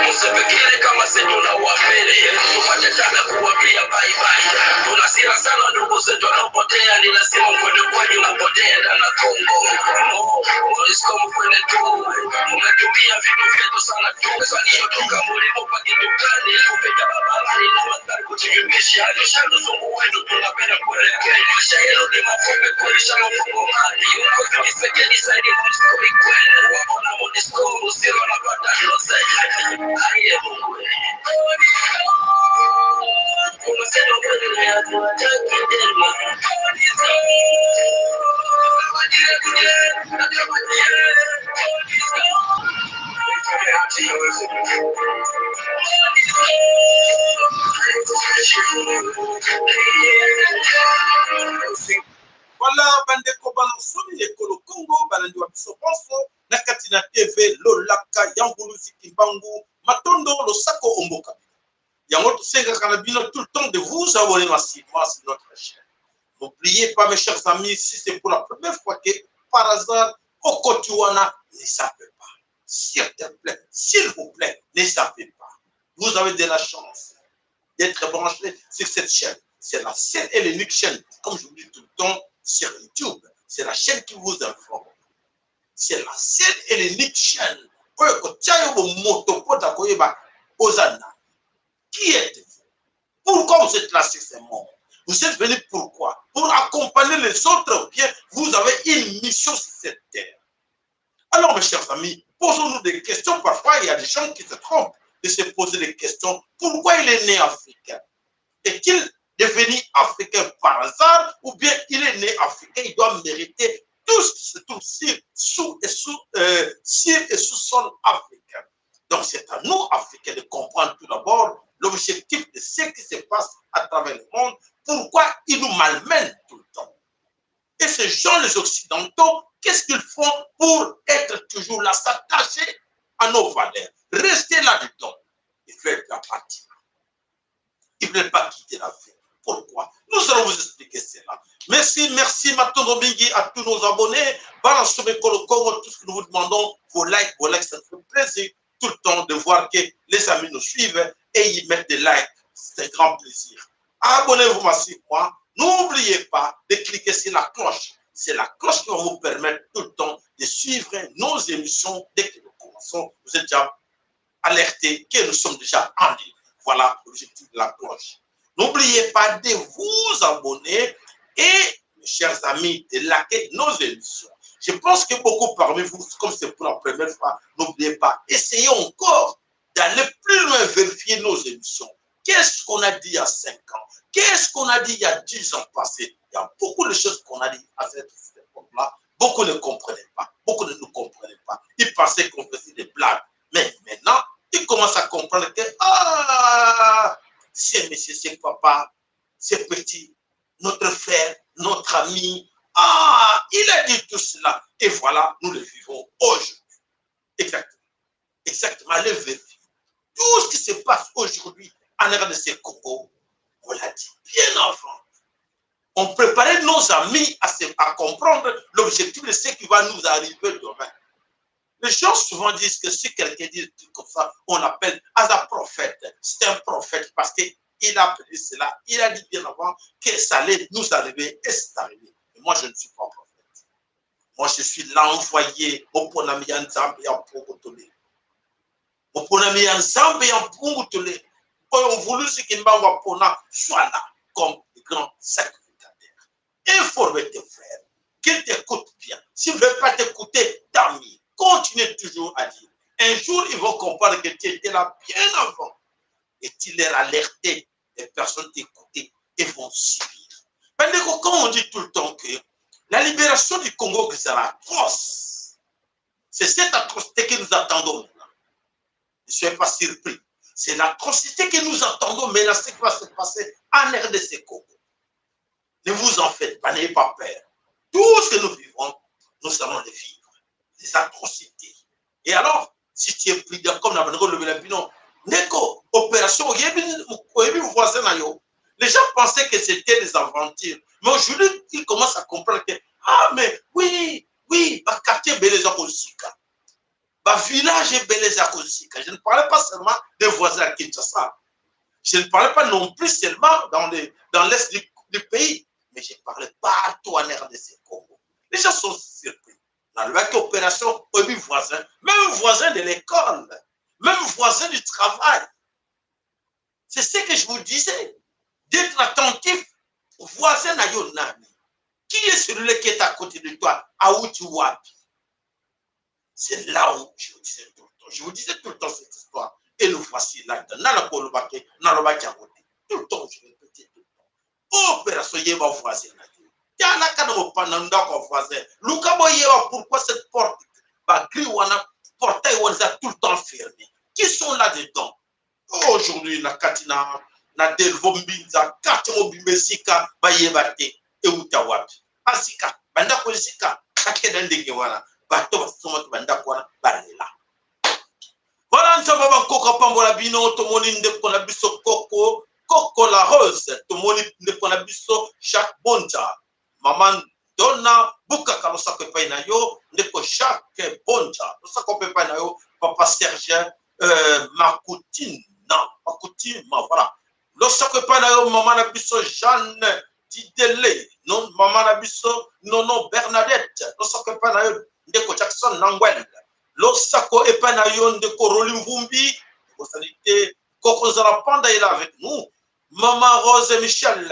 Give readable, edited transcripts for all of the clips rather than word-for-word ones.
Msipekele kama sisi tunawapele. Tupate tana kuwapia bye bye. Tunasira sana ndugu zetu wanapotea. Ni lazima mkwende kwani unapotea ndani ya Kongo. Monisco mkwende tu. Umetumia vitu vyetu sana tu. Waliotoka mulimo pakidukani. Kupita barabarani na magari kujivimbisha. Nishando zungu wetu tunapenda kuelekea. Maisha yenu ni mafupi kulisha mafungo mali. Uko vikisekeni saidi Monisco ikwene. Wako na Monisco usiro na batano zaidi. Aye Mungu. Unasema kweli ya tuwataki dema. Monisco. Voilà, bandeko banosoni ekolo Congo balandi wa biso bonso na kati na TV Lolaka Yangulu Zikimbangu Matondo Losako Omboka. Yango tosengaka na bino tout le temps de vous abonner massivement sur notre chaîne. N'oubliez pas mes chers amis, si c'est pour la première fois que par hasard Okotuana, ne savez pas. S'il vous plaît, ne savez pas. Vous avez de la chance d'être branché sur cette chaîne. C'est la seule et l'unique chaîne, comme je vous dis tout le temps, sur YouTube. C'est la chaîne qui vous informe. C'est la seule et l'unique chaîne. Qui êtes-vous? Pourquoi vous êtes là sur ce monde? Vous êtes venu pourquoi? Pour accompagner les autres, ou bien vous avez une mission sur cette terre. Alors, mes chers amis, posons-nous des questions. Parfois, il y a des gens qui se trompent de se poser des questions. Pourquoi il est né africain? Est-il devenu africain par hasard ou bien il est né africain? Il doit mériter tout sous sol africain. Donc, c'est à nous, Africains, de comprendre tout d'abord l'objectif de ce qui se passe à travers le monde, pourquoi ils nous malmènent tout le temps. Et ces gens, les Occidentaux, qu'est-ce qu'ils font pour être toujours là, s'attacher à nos valeurs, rester là-dedans? Ils veulent la partie. Ils ne veulent pas quitter la vie. Pourquoi? Nous allons vous expliquer cela. Merci, Matondo Bingui, à tous nos abonnés. Balance Kolo Congo, tout ce que nous vous demandons, vos likes, ça fait plaisir tout le temps de voir que les amis nous suivent et ils mettent des likes. C'est un grand plaisir. Abonnez-vous massivement. N'oubliez pas de cliquer sur la cloche. C'est la cloche qui va vous permettre tout le temps de suivre nos émissions dès que nous commençons. Vous êtes déjà alertés que nous sommes déjà en ligne. Voilà l'objectif de la cloche. N'oubliez pas de vous abonner et, mes chers amis, de liker nos émissions. Je pense que beaucoup parmi vous, comme c'est pour la première fois, n'oubliez pas, essayez encore d'aller plus loin, vérifier nos émissions. Qu'est-ce qu'on a dit il y a 5 ans? Qu'est-ce qu'on a dit il y a 10 ans passés? Il y a beaucoup de choses qu'on a dit à cette époque-là. Beaucoup ne comprenaient pas. Beaucoup ne nous comprenaient pas. Ils pensaient qu'on faisait des blagues. Mais maintenant, ils commencent à comprendre que, c'est monsieur, c'est papa, c'est petit, notre frère, notre ami. Il a dit tout cela. Et voilà, nous le vivons aujourd'hui. Exactement. Exactement, le vérifier. Tout ce qui se passe aujourd'hui en RDC Congo, on l'a dit bien avant. On préparait nos amis à comprendre l'objectif de ce qui va nous arriver demain. Les gens souvent disent que si quelqu'un dit comme ça, on l'appelle as un prophète. C'est un prophète parce qu'il a appelé cela. Il a dit bien avant que ça allait nous arriver et c'est arrivé. Mais moi, je ne suis pas prophète. Moi, je suis l'envoyé au Ponami Nzambe et en Pogotolé. Au Ponami Nzambe et en Pogotolé. On voulait que Kimba Pona soit là comme le grand sacrificateur. Informe tes frères, qu'ils t'écoutent bien. S'ils ne veulent pas t'écouter, tant mieux. Continue toujours à dire. Un jour, ils vont comprendre que tu étais là bien avant. Et tu leur alertais, les personnes t'écoutaient et vont suivre. Quand on dit tout le temps que la libération du Congo sera atroce, c'est cette atrocité que nous attendons maintenant. Ne soyez pas surpris. C'est l'atrocité que nous attendons maintenant, ce qui va se passer en RDC Congo. Ne vous en faites pas, n'ayez pas peur. Tout ce que nous vivons, nous allons les vivre. Les atrocités. Et alors, si tu es pris comme la Binon, Neko, opération, les gens pensaient que c'était des aventures. Mais aujourd'hui, ils commencent à comprendre que, mais oui, quartier Beleza Bolsika. village et Beleza Kosika. Je ne parlais pas seulement des voisins à Kinshasa. Je ne parlais pas non plus seulement dans l'est du pays, mais je parlais partout en RDC Congo. Les gens sont surpris. Dans l'opération, voisin, même voisin de l'école, même voisin du travail. C'est ce que je vous disais, d'être attentif au voisin à Yonami. Qui est celui qui est à côté de toi, à Outiwapi? C'est là où je vous disais tout le temps. Je vous disais tout le temps cette histoire. Et le voici là-dedans. Tout le temps, je répétais tout le temps. Opération Yéba voisin. Pourquoi cette porte, portail, tout le temps fermé? Qui sont là-dedans? Aujourd'hui, la Katina, la Delvombinza, Katimo Bimesika, Bayebate, et Utawapi. Asika, Bandako Zika, Kakedendegewala, Bato, Somat Bandakwana, Balela. Voilà, nous avons Coco Pambola Bino, Tomoni de Konabiso Coco, Coco la Rose, Tomoni de Konabiso, chaque bonja. Maman Donna, Buka Kalosaka Painayo, Neko chaque bonja. Osaka Painayo, Papa Serge, Makoutine. Non, Makoutine, voilà. L'Osaka Painayo, Maman Abisso, Jeanne Didele, non, Maman Abisso, non, Bernadette, L'Osaka Painayo, Neko Jackson, Nangwell. L'Osako Epanayon de Korolim Vumbi, Koko Zalapanda est là avec nous. Maman Rose Michel,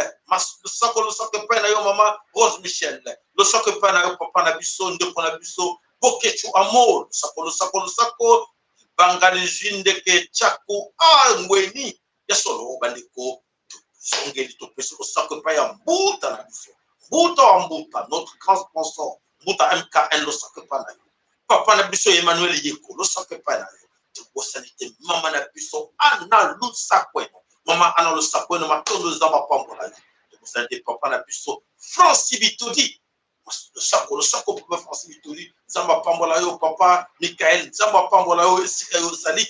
l'Osako Epanayon, Maman Rose Michel, l'Osako Epanayon, Papa Nabiso, de Konabiso, Bokechu Amor, l'Osako, Bangalijin de Kechaku, Ngweni, Yasolo, Bandeko, Songeli, l'Osako Epanayon, Bouta Nabiso, Bouta Ambuta, notre grand sponsor, Bouta MKN, l'Osako Epanayon. Papa Nabiso Emmanuel Yeko, le sac pas sanité, maman Nabiso, Anna Lusakwe, maman Anna Lusakwe, ma tonne de Zamba Pambola, sanité, papa Nabiso, Francis Bitodi, le sac, papa Francis Bitodi, Zamba Pambola, papa Michael, Zamba Pambola, Sikayo Sali,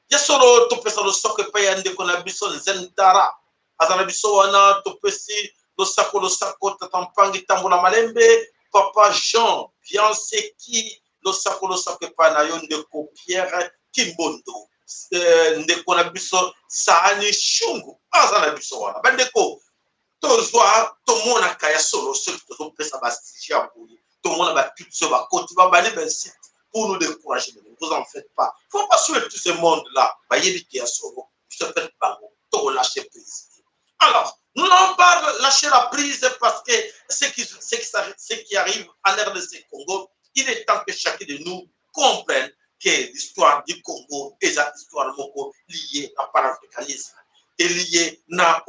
Yasolo, Topesa, le sac payan de Konabiso, Zentara, Azanabiso, Anna, Topesi, le sac, Tatampangi, Tambola Malembe, papa Jean, bien c'est qui. Losako Panayon de Pierre Kimbondo, de Konabiso, Sahani Shungu, Azanabiso, Bandeko, Tozoa, Tomona Kaya Solo, ceux qui ont fait sa bastia, Tomona va tout se va continuer, va aller site pour nous décourager. Ne vous en faites pas. Il ne faut pas suivre tout ce monde-là. Voyez qui a Solo, ne se faites pas, tout lâcher prise. Alors, nous n'allons pas lâcher la prise parce que ce qui arrive à l'RDC Congo, il est temps que chacun de nous comprenne que l'histoire du Congo est une histoire liée à panafricanisme et liée à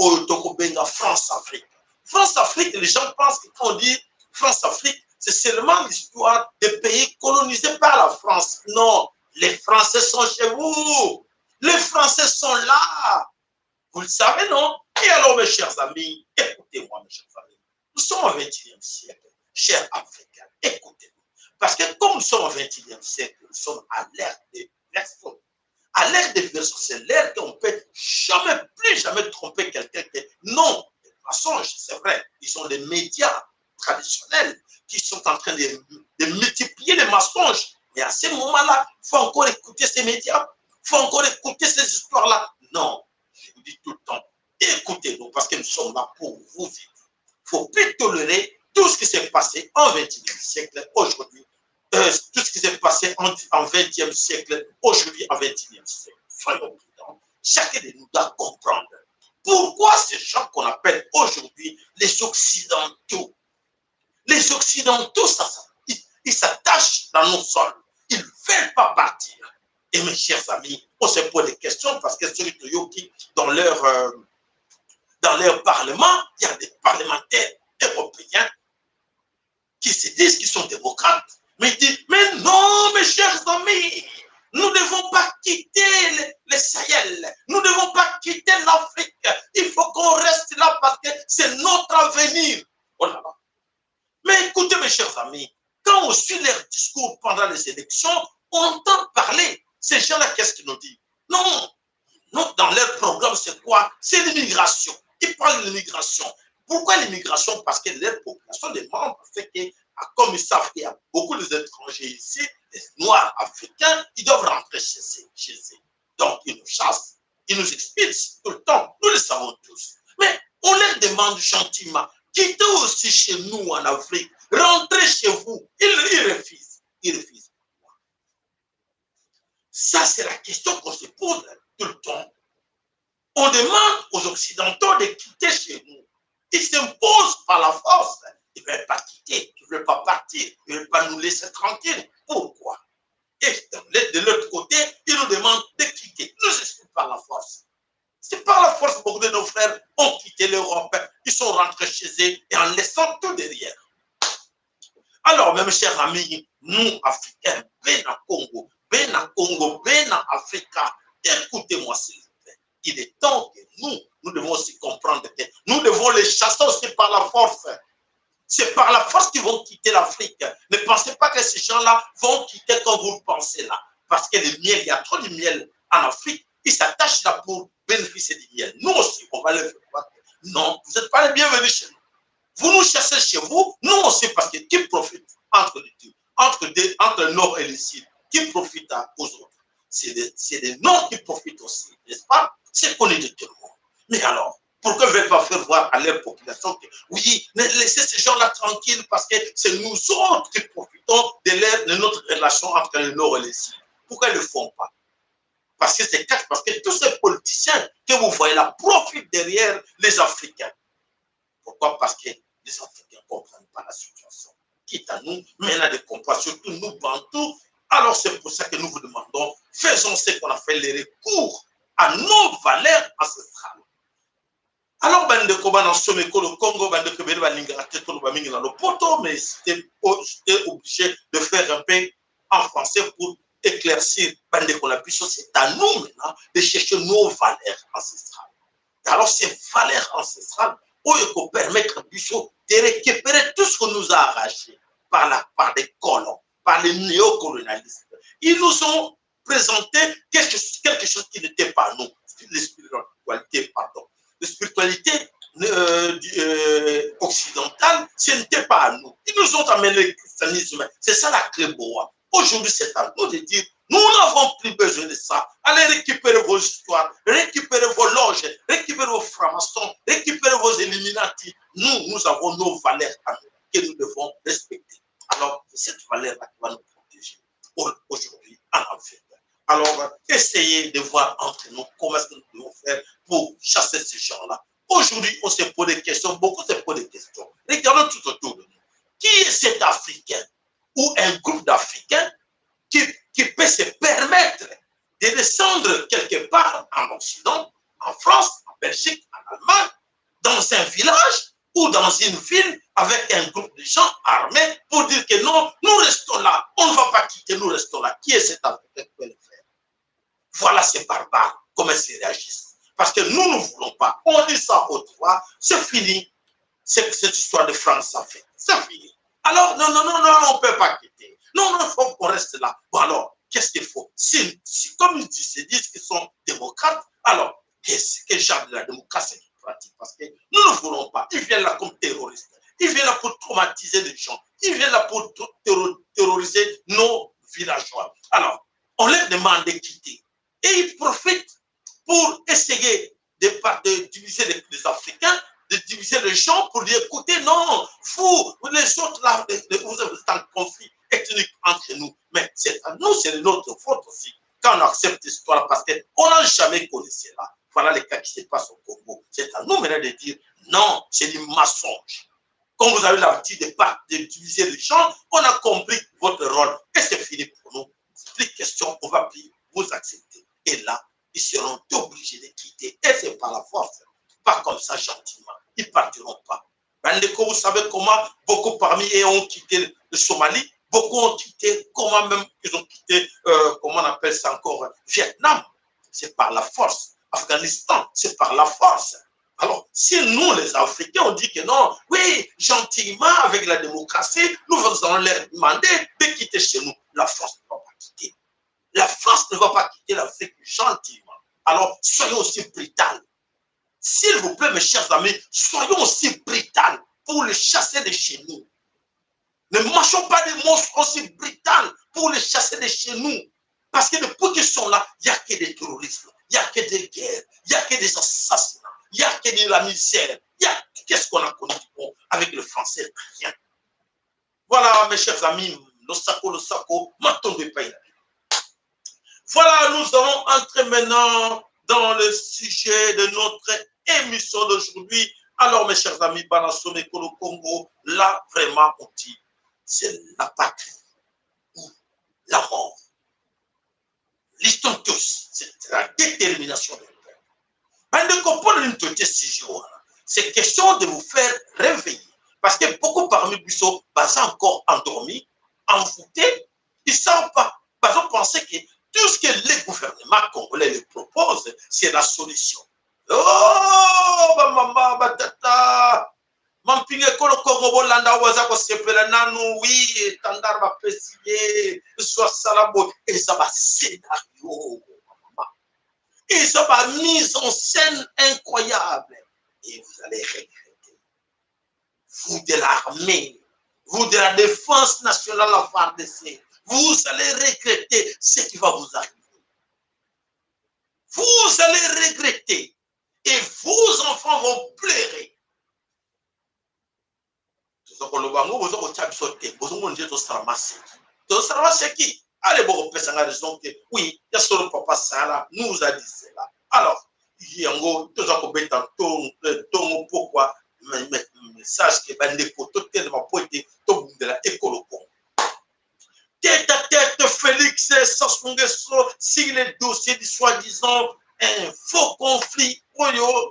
France-Afrique. France-Afrique, les gens pensent que quand on dit France-Afrique, c'est seulement l'histoire des pays colonisés par la France. Non, les Français sont chez vous. Les Français sont là. Vous le savez, non? Et alors, mes chers amis, écoutez-moi, mes chers amis. Nous sommes au XXIe siècle, chers Africains, écoutez-nous. Parce que comme nous sommes au XXIe siècle, nous sommes à l'ère des versions. À l'ère des versions, c'est l'ère qu'on ne peut plus jamais tromper quelqu'un. Non, les mensonges, c'est vrai. Ils sont des médias traditionnels qui sont en train de multiplier les mensonges. Mais à ce moment-là, il faut encore écouter ces médias. Il faut encore écouter ces histoires-là. Non, je vous dis tout le temps, écoutez-nous parce que nous sommes là pour vous aider. Il ne faut plus tolérer tout ce qui s'est passé en XXIe siècle aujourd'hui. Tout ce qui s'est passé en XXe siècle, aujourd'hui en XXIe siècle. Soyons prudents. Chacun de nous doit comprendre pourquoi ces gens qu'on appelle aujourd'hui les Occidentaux, ils s'attachent dans nos sols. Ils ne veulent pas partir. Et mes chers amis, on se pose des questions parce que dans leur parlement, il y a des parlementaires européens qui se disent qu'ils sont démocrates. Mais ils disent, mais non, mes chers amis, nous ne devons pas quitter le Sahel. Nous ne devons pas quitter l'Afrique. Il faut qu'on reste là parce que c'est notre avenir. Voilà. Mais écoutez, mes chers amis, quand on suit leur discours pendant les élections, on entend parler. Ces gens-là, qu'est-ce qu'ils nous disent? Non, dans leur programme, c'est quoi? C'est l'immigration. Ils parlent de l'immigration. Pourquoi l'immigration? Parce que leur population demande, c'est comme ils savent qu'il y a beaucoup d'étrangers ici, les Noirs africains, ils doivent rentrer chez eux. Donc, ils nous chassent, ils nous expulsent tout le temps. Nous le savons tous. Mais on leur demande gentiment, quittez aussi chez nous en Afrique, rentrez chez vous. Ils refusent. Ils refusent. Ça, c'est la question qu'on se pose tout le temps. On demande aux Occidentaux de quitter chez nous. Ils s'imposent par la force. Ils ne veulent pas quitter, ils ne veulent pas partir, ils ne veulent pas nous laisser tranquilles. Pourquoi? Et de l'autre côté, ils nous demandent de quitter. Nous expliquons par la force. C'est par la force que beaucoup de nos frères ont quitté l'Europe. Ils sont rentrés chez eux et en laissant tout derrière. Alors, même chers amis, nous, Africains, Bena Congo, Bena Africa, écoutez-moi s'il vous plaît. Il est temps que nous devons aussi comprendre que nous devons les chasser aussi par la force. C'est par la force qu'ils vont quitter l'Afrique. Ne pensez pas que ces gens-là vont quitter comme vous le pensez là. Parce que le miel, il y a trop de miel en Afrique. Ils s'attachent là pour bénéficier du miel. Nous aussi, on va les faire. Non, vous n'êtes pas les bienvenus chez nous. Vous nous chassez chez vous, nous aussi, parce que qui profite entre les deux, entre le nord et le sud, qui profite aux autres? C'est les nord qui profitent aussi, n'est-ce pas? C'est connu de tout le monde. Mais alors, pourquoi ne veulent pas faire voir à leur population que oui, laissez ces gens-là tranquilles parce que c'est nous autres qui profitons de notre relation entre le nord et le sud? Pourquoi ils ne le font pas? Parce que c'est parce que tous ces politiciens que vous voyez là profitent derrière les Africains. Pourquoi? Parce que les Africains ne comprennent pas la situation. Quitte à nous, maintenant de comprendre, surtout nous, Bantous. Alors c'est pour ça que nous vous demandons, faisons ce qu'on a fait, les recours à nos valeurs ancestrales. Alors, bande de combat dans ce le Congo, bande de Kébéli, mais j'étais obligé de faire un peu en français pour éclaircir bande de Kolabiso. C'est à nous maintenant de chercher nos valeurs ancestrales. Alors, ces valeurs ancestrales, il faut permettre de récupérer tout ce qu'on nous a arraché par des colons, par les néocolonialistes. Ils nous ont présenté quelque chose qui n'était pas nous, la spiritualité, pardon. La spiritualité occidentale, ce n'était pas à nous. Ils nous ont amené le christianisme. C'est ça la clé boa. Aujourd'hui, c'est à nous de dire, nous n'avons plus besoin de ça. Allez récupérer vos histoires, récupérer vos loges, récupérer vos francs-maçons, récupérer vos Illuminati. Nous avons nos valeurs à nous que nous devons respecter. Alors, c'est cette valeur-là qui va nous protéger aujourd'hui en Afrique. Alors, essayez de voir entre nous comment est-ce que nous devons faire pour chasser ces gens-là. Aujourd'hui, on se pose des questions, beaucoup se posent des questions. Regardons tout autour de nous. Qui est cet Africain ou un groupe d'Africains qui peut se permettre de descendre quelque part en Occident, en France, en Belgique, en Allemagne, dans un village ou dans une ville avec un groupe de gens armés pour dire que non, nous restons là, on ne va pas quitter, nous restons là. Qui est cet Africain qui peut le faire? Voilà ces barbares, comment ils réagissent. Parce que nous ne voulons pas. On dit ça autrefois, c'est fini. Cette histoire de France, ça fait. C'est fini. Alors, non, on ne peut pas quitter. Non, il faut qu'on reste là. Bon, alors, qu'est-ce qu'il faut? Si, comme ils disent qu'ils sont démocrates, alors, quel genre de la démocratie qu'ils pratiquent? Parce que nous ne voulons pas. Ils viennent là comme terroristes. Ils viennent là pour traumatiser les gens. Ils viennent là pour terroriser nos villageois. Alors, on leur demande de quitter. Et ils profitent pour essayer de diviser les Africains, de diviser les gens pour dire, écoutez, non, vous les autres là, vous êtes en conflit ethnique entre nous. Mais c'est à nous, c'est notre faute aussi, quand on accepte l'histoire, parce qu'on n'a jamais connu cela. Voilà les cas qui se passent au Congo. C'est à nous maintenant de dire, non, c'est du mensonge. Quand vous avez l'habitude de diviser les gens, on a compris votre rôle. Et c'est fini pour nous. Plus de questions, on va plus vous accepter. Et là, ils seront obligés de quitter. Et c'est par la force. Pas comme ça, gentiment. Ils ne partiront pas. Vous savez comment beaucoup parmi eux ont quitté le Somalie. Beaucoup ont quitté, comment même ils ont quitté, comment on appelle ça encore, Vietnam. C'est par la force. Afghanistan, c'est par la force. Alors, si nous, les Africains, on dit que non, oui, gentiment, avec la démocratie, nous allons leur demander de quitter chez nous. La France ne va pas quitter. La France ne va pas quitter l'Afrique gentiment. Alors, soyons aussi brutales. S'il vous plaît, mes chers amis, soyons aussi brutales pour les chasser de chez nous. Ne mâchons pas des monstres aussi brutales pour les chasser de chez nous. Parce que depuis qu'ils sont là, il n'y a que des terroristes, il n'y a que des guerres, il n'y a que des assassinats, il n'y a que de la misère. Qu'est-ce qu'on a connu avec le français? Rien. Voilà, mes chers amis, le sako, maintenant de pays. Voilà, nous allons entrer maintenant dans le sujet de notre émission d'aujourd'hui. Alors, mes chers amis, Banasome Kolo Congo, là, vraiment, on dit, c'est la patrie ou la mort. Listons tous, c'est la détermination de l'autre. C'est question de vous faire réveiller. Parce que beaucoup parmi vous sont encore endormis, envoûtés, ils ne savent pas. Parce qu'on pensait que tout ce que les gouvernements congolais les proposent, c'est la solution. Oh, maman, tata. Mampinge kolo Congo landa waza ko sepela nanu oui tandar ba pesiye soit salabo et ça va scénario et ça va mise en scène incroyable et vous allez regretter, vous de l'armée, vous de la défense nationale la FARDC, vous allez regretter ce qui va vous arriver, vous allez regretter et vos enfants vont pleurer. Allez, bon, raison que oui, il y a solo papa Sala nous a dit cela. Alors, il y a un gros, tout ça qu'on met en ton, pourquoi, message que Bandeko, tout tellement poété, tout de la écolocon. Tête à tête, Félix Sassou Nguesso, sur les dossiers du soi-disant un faux conflit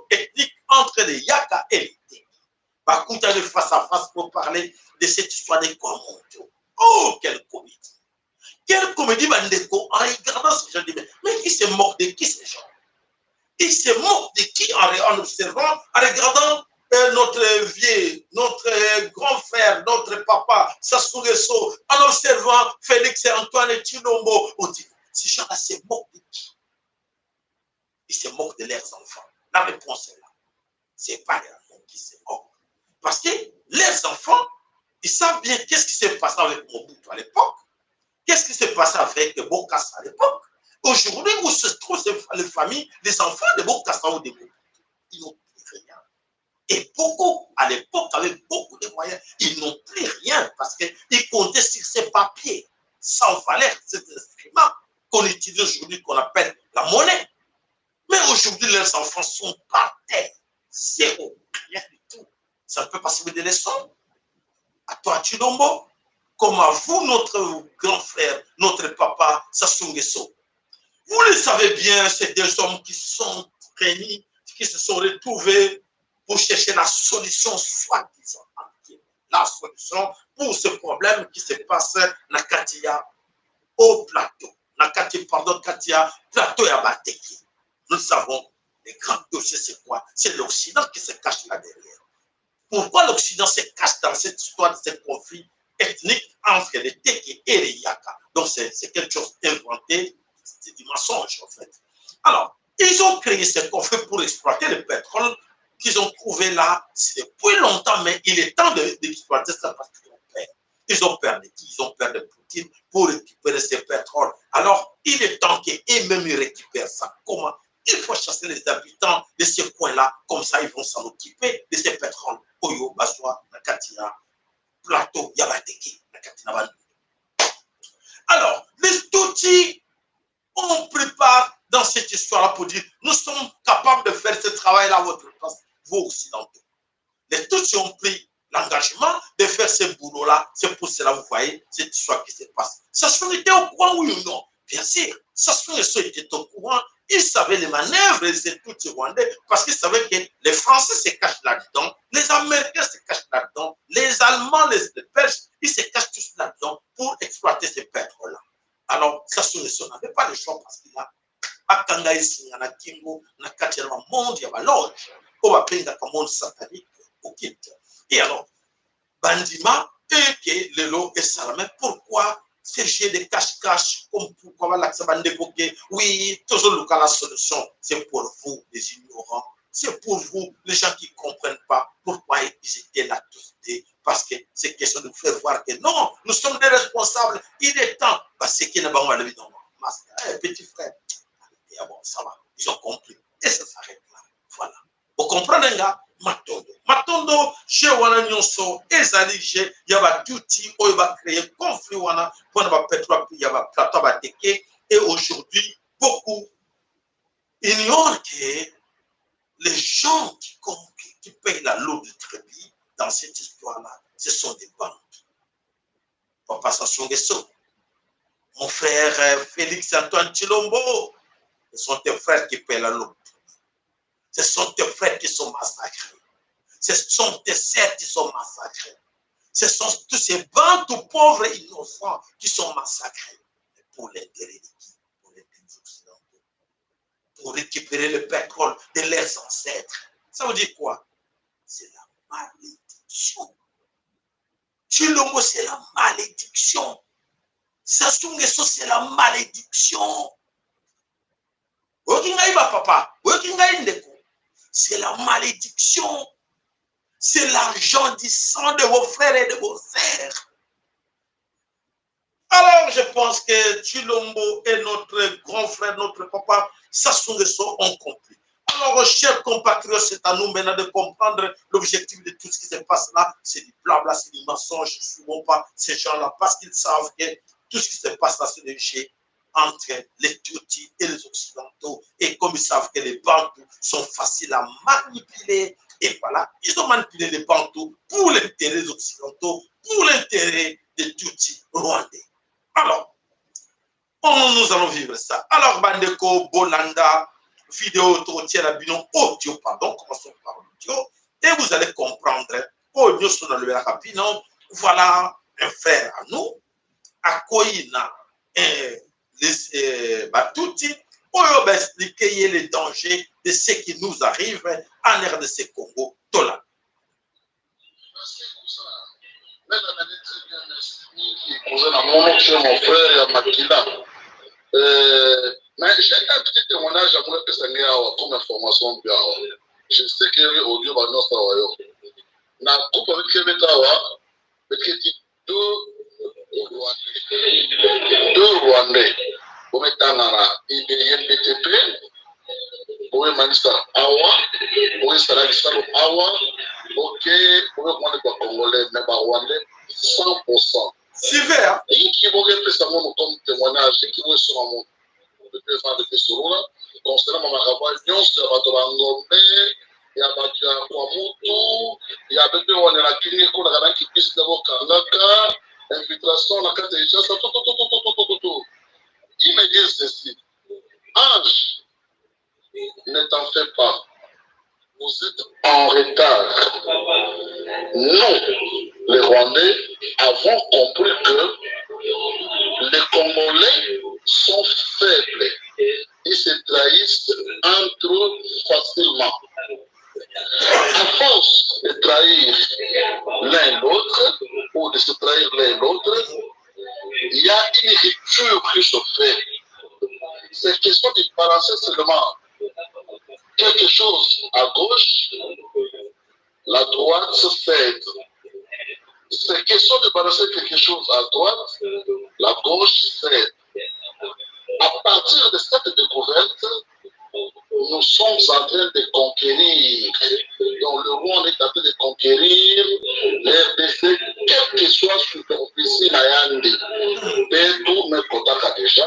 ethnique entre les Yaka et les Té. Bakouta de face à face pour parler de cette histoire des Kwamonto. Oh, quelle comédie! Quelle comédie, Bandeko, en regardant ce genre de mais qui se moque de qui ces gens? Il se moque de qui en observant, en regardant notre vieux, notre grand frère, notre papa, Sassou Nguesso, en observant Félix et Antoine Tshilombo. On dit, ces gens-là se moquent de qui? Ils se moquent de leurs enfants. La réponse est là. Ce n'est pas les enfants qui se moquent. Parce que leurs enfants, ils savent bien qu'est-ce qui s'est passé avec Mobutu à l'époque. Qu'est-ce qui s'est passé avec Bokassa à l'époque? Aujourd'hui, où se trouvent les familles, les enfants de Bokassa ou de Mobutu? Ils n'ont plus rien. Et beaucoup, à l'époque, avec beaucoup de moyens, ils n'ont plus rien parce qu'ils comptaient sur ces papiers sans valeur, cet instrument qu'on utilise aujourd'hui, qu'on appelle la monnaie. Mais aujourd'hui, leurs enfants sont par terre. Zéro. Rien du tout. Ça ne peut pas servir de leçon. À toi, Tshilombo, comme à vous, notre grand frère, notre papa, Sassou Nguesso. Vous le savez bien, c'est des hommes qui sont réunis, qui se sont retrouvés pour chercher la solution, soi-disant, la solution pour ce problème qui se passe dans Katia, au plateau. Katia, plateau et Abateki. Nous savons, les grands dossiers, c'est quoi? C'est l'Occident qui se cache là derrière. Pourquoi l'Occident se cache dans cette histoire de ce conflit ethnique entre les Teke et les Yaka? Donc, c'est quelque chose inventé, c'est du mensonge, en fait. Alors, ils ont créé ce conflit pour exploiter le pétrole qu'ils ont trouvé là depuis longtemps, mais il est temps d'exploiter ça parce qu'ils ont peur. Ils ont peur de qui? Ils ont peur de Poutine pour récupérer ce pétrole. Alors, il est temps qu'eux-mêmes récupèrent ça. Comment? Il faut chasser les habitants de ce coin-là, comme ça ils vont s'en occuper de ces pétroles. Oyo, Baswa, Nakatina, Plateau, Yabateki, Nakatina. Alors, les Tutsis, on prépare dans cette histoire-là pour dire, nous sommes capables de faire ce travail-là à votre place, vous occidentaux. Les Tutsis ont pris l'engagement de faire ce boulot-là, c'est pour cela, vous voyez, cette histoire qui se passe. Sassou était au courant, oui ou non? Bien sûr, Sassou Nguesso était au courant. Il savait les manœuvres des Tutsis rwandais parce qu'il savait que les Français se cachent là-dedans, les Américains se cachent là-dedans, les Allemands, les Belges, ils se cachent tous là-dedans pour exploiter ces pétroles-là. Alors, Sassou Nguesso n'avait pas le choix parce qu'il a Akanga ici, na Kingo, na Katia, dans le monde, il y a la loge, on va appeler le monde satanique au kit. Et alors, Bandima, et que le lot est salamé, pourquoi ces jeux de cache-cache, comme pourquoi l'accès Bandeko, oui, toujours le cas, la solution, c'est pour vous, les ignorants, C'est pour vous, les gens qui ne comprennent pas pourquoi ils étaient là tous. Parce que c'est question de vous faire voir que non, nous sommes des responsables. Il est temps. Parce que n'a pas le petit frère. Et bon, ça va. Ils ont compris. Et ça s'arrête là. Voilà. Vous comprenez, gars? Matondo, chez Wana Nyonso, Ezalige, Yaba Duty, Oyoba créé conflit Wana, Ponaba Petra, Yaba Plateau Bateke. Et aujourd'hui, beaucoup ignorent que les gens qui payent la lourde de trébie dans cette histoire-là, ce sont des banques. Papa Sassou Nguesso, mon frère Félix Antoine Chilombo, ce sont tes frères qui payent la lourde. Ce sont tes frères qui sont massacrés. Ce sont tes sœurs qui sont massacrés. Ce sont tous ces banques pauvres et innocents qui sont massacrés. Pour l'intérêt de qui? Pour les pays occidentaux. Pour récupérer le pétrole de leurs ancêtres. Ça veut dire quoi? C'est la malédiction. Chilombo, c'est la malédiction. Sassou Nguesso, c'est la malédiction. C'est la malédiction. C'est l'argent du sang de vos frères et de vos sœurs. Alors, je pense que Chilombo et notre grand frère, notre papa, Sassou Nguesso ont compris. Alors, chers compatriotes, c'est à nous maintenant de comprendre l'objectif de tout ce qui se passe là. C'est du blabla, c'est du mensonge. Ils ne suivons pas ces gens-là parce qu'ils savent que tout ce qui se passe là, c'est des jeux entre les Tutsis et les Occidentaux. Et comme ils savent que les Bantous sont faciles à manipuler, et voilà, ils ont manipulé les Bantous pour l'intérêt des Occidentaux, pour l'intérêt des Tutsis rwandais. Alors, nous allons vivre ça. Alors, Bandeko, Bolanda, vidéo, audio, pardon, commençons par l'audio, et vous allez comprendre, audio sur le rapidement, voilà un frère à nous, à Koïna, les Batouti, pour expliquer les dangers de ce qui nous arrive en RDC Congo, Tola. Mon frère Makila. Mais j'ai un petit témoignage à moi que ça n'est comme information. Je sais qu'il y a audio dans notre royaume. Na coupe avec les Metawa, deux Rwandais. Pour mettre en IBTP, pour Manista Awa, pour Sarakisalo Awa, ok, pour le Congolais, mais Rwandais, 100%. Super. Et qui vont faire ça comme témoignage, qui vont sur un monde. De faire avec les sourds, concernant ma campagne, Nyon, c'est à Batolangombe, il y a Batia Kwamutu, il y a Bébé, on est la clinique, on a qui puisse d'avoir Kanaka, infiltration, la carte de chasse, tout. Il me dit ceci, Ange, ne t'en fais pas, vous êtes en retard. Nous, les Rwandais, avons compris que les Congolais sont faibles. Ils se trahissent entre eux facilement. À force de trahir l'un l'autre, ou de se trahir l'un l'autre, il y a une rupture qui se fait. C'est question de balancer seulement quelque chose à gauche, la droite se cède. C'est question de balancer quelque chose à droite, la gauche cède. À partir de cette découverte, nous sommes en train de conquérir. Donc le Rwanda est en train de conquérir l'RDC, quel que soit la superficie Nayandi. Tout me contacte déjà,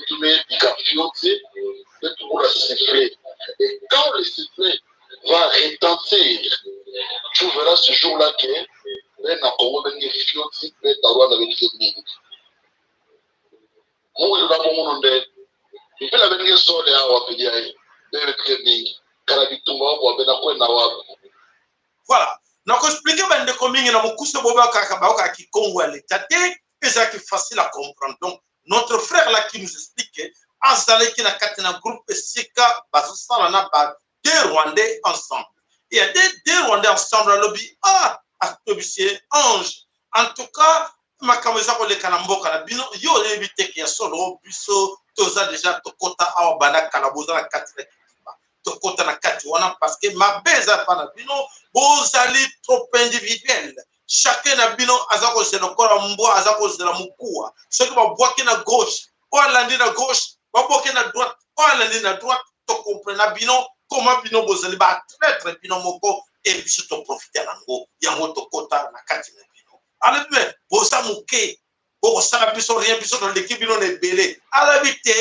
tout me picafioti, tout la siffler. Et quand le sifflet va retentir, tu verras ce jour-là que ben a Congo ben fioti ben Rwanda ben Kenya. Moi je vais mon nom. Il peut la venir sur les awa pidiaï, ben Kenya. Karabitumba wa ben akwe na wa. Voilà. Donc expliquer ben de combien na mukuso boba kaka ki Congo l'étaté et ça qui est facile à comprendre. Donc notre frère là qui nous explique en salé qui na katena groupe Sika basosala na ba deux Rwandais ensemble. Il y a deux Rwandais ensemble à lobby. Ah, Actobicier, Ange. En tout cas, ma caméra pour les Kanamboka, la bino, yo évité qu'il y a solo, biso, toza déjà, tokota, awa bana, kalaboza, la katine. tokota na kati wana parce que mabeza pa na bino bozali trop individuel. Chacun na bino aza kozela lokola mbwa aza kozela mukuwa soki babwaki na gauche oyo alandi na gauche babwaki na droite oyo alandi na droite tokomprena bino comment bino bozali batraître bino moko e biso toprofite nango yango tokota na kati na bino alobi boza moke bokosala biso rien biso toleki bino na ebele alobi te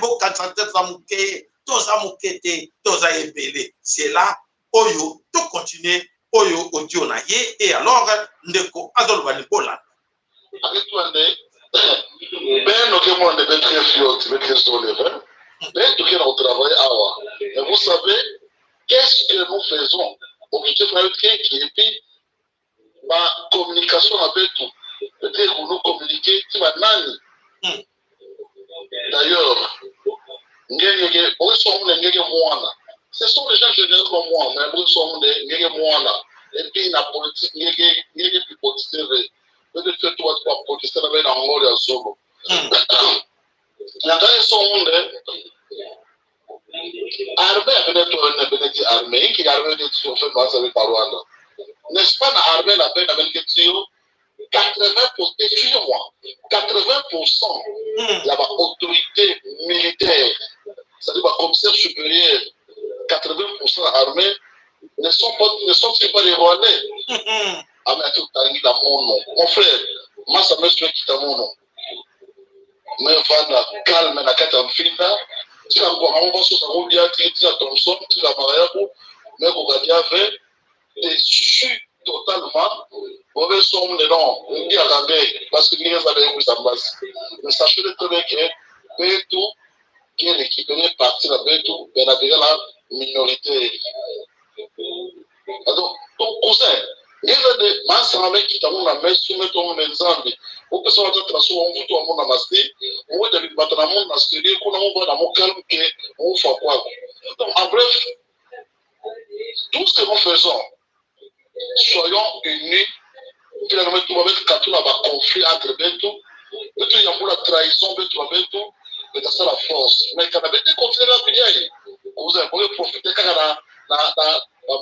bokanisa te toza moke toza moke te toza ebele c'est là oyo tocontinue oyo audio na ye et alors ndeko azoloba libola akitwande ben ok moi on est très fiot mais très solevé ben tout qui on travaille awa et vous savez qu'est-ce que nous faisons objectif qui et puis ma communication avec tout peut-être pour nous communiquer tu vas nani d'ailleurs ngenge on sont ngenge mwana ce sont les gens généreux comme moi mais on sont ngenge mwana et puis la politique ngenge plus politique peut-être que toi tu vas protester avec l'angle ya solo nganga sont armée avec notre armée qui armée de tout fait dans avec Rwanda n'est-ce pas la armée la peine avec que 80% moi 80% la autorité militaire c'est-à-dire le commissaire supérieur 80% armée ne sont pas les Rwandais. Ah mais tout à mon frère moi ça me fait quitter mon nom mais voilà calme na kata mfinda tu vas voir on va se rouler à Titi à Thompson tu vas marier mais vous regardez avec déçu totalement mauvais somme de nom on dit à la parce que les avaient ça base mais sachez très bien que Beto qui est l'équipe est parti la Beto ben la minorité donc ton cousin il y a des masses avec qui t'ont la main soumettre ton exemple au que ça va être transformé on tout le monde a masqué on va devenir battre dans monde masqué qu'on on va dans mon calme que on fait quoi donc en bref tout ce que nous faisons soyons unis finalement tout va mettre quand on a un conflit entre Beto et tout il y a pour la trahison Beto mais ça la force mais quand on a été continuer à payer vous avez profiter quand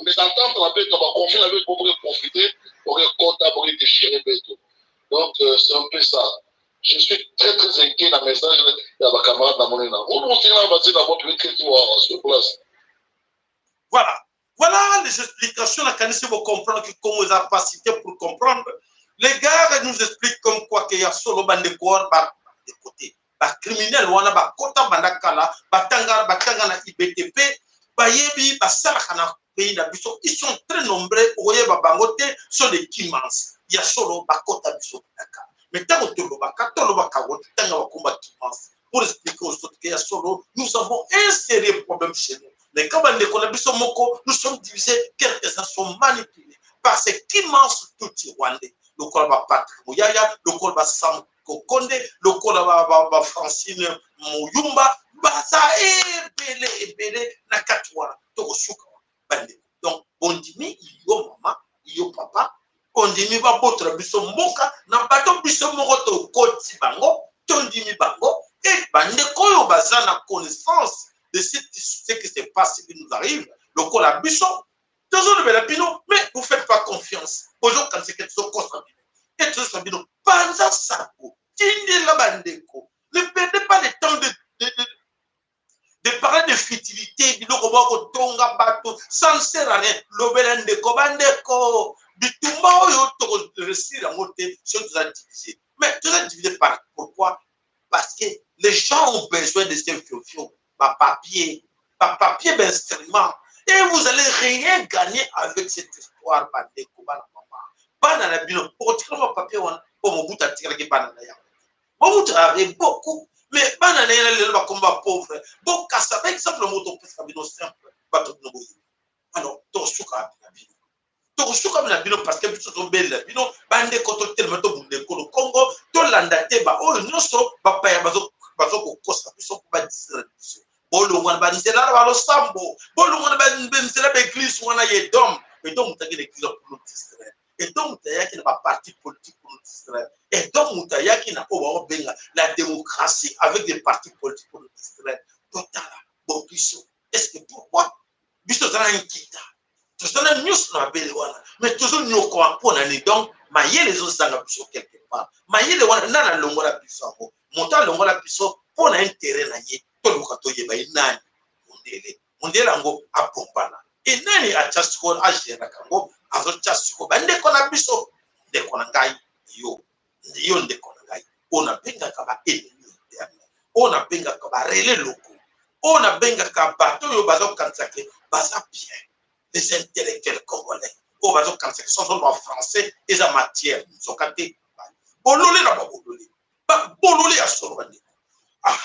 mais entendre la Beto va conflit avec pour profiter pour compter pour déchirer Beto donc c'est un peu ça je suis très très inquiet dans le message de ma camarade dans mon élan vous nous tirez vas-y dans votre écriture sur place voilà les explications la canisse vous comprendre que comme vous avez capacité pour comprendre les gars nous expliquent comme quoi qu'il y a solo bande de corps de côté ba criminel wana ba kota bandakala batanga na IBTP ba yebi ba salaka na pays na biso ils sont très nombreux oyeba bangote sont des kimans il y a solo ba kota biso bandaka mais tant que toloba kawo tanga ba komba kimans pour expliquer aux autres qu'il y a solo nous avons un sérieux problème chez nous les cabans de Konabiso Moko, nous sommes divisés, quelques-uns sont manipulés par ces immenses tout rwandais. Le Kolaba Patrick Mouyaya, le Kolaba Sam Kokonde, le Kolaba Francine Mouyumba, Baza Ebele, Nakatouana, Togosuka, Bande. Donc, on dit, yo maman, yo papa, on dit, va botre biso mboka, na bato biso moko to koti bango, tondi mi bango, et bande koyo baza na connaissance de ce qui se passe, ce qui nous arrive, le col à Bisson, mais vous ne faites pas confiance aux gens quand c'est quelque chose comme et tout ça, Panza Sako, Tindi Labandeko, ne perdez pas le temps de parler de futilité, Tonga Bato, sans sert à rien, Lobelandeko, Bandeko, du Tumba, de réussir à monter sur tout ça divisé. Mais tout ça divisé par pourquoi? Parce que les gens ont besoin de ces fios. Par papier d'instrument. Et vous allez rien gagner avec cette histoire. Pas dans la bino. Pour tirer mon papier, pour mon bout à tirer banana. Mon bout à beaucoup. Mais banana, il est combat pauvre. Bon, casse avec simple moto pour faire bino simple. Alors, ton souka na bino. Ton souka na bino parce que vous sont belles. Bino, bande contre tellement de boule de Congo. Tout l'andate, oh, non, so, papa, bazo kokosa biso ba distraire biso bolo wana ba nzela ba lo sambo bolo wana ba nzela ba église wana ye dom et donc t'as l'église pour nous distraire et donc t'as qui na parti politique pour nous distraire et donc t'as qui na o benga la démocratie avec des partis politiques pour nous distraire total bon biso Est-ce que pourquoi? Biso zana nkita. Tozana news na bele wana. Mais toujours nyoko apona ni donc mayele zo zanga biso quelque part. Mayele wana nana longola biso ako. Monta longola biso pona intérêt na ye. Toluka toyeba inani. Mondele ngo apompana. Et nani a chasiko agera kango azo chasiko bande kona biso de kona ngai yo de kona ngai. Ona benga kaba ennemi interne. Ona benga kaba relé loko. Ona benga kaba to yo bazo kansake baza bien. Les intellectuels congolais. O bazo kansake sont en français et en matière sokate. Bololé na bololé. Ba bololé a solo bande. Ah,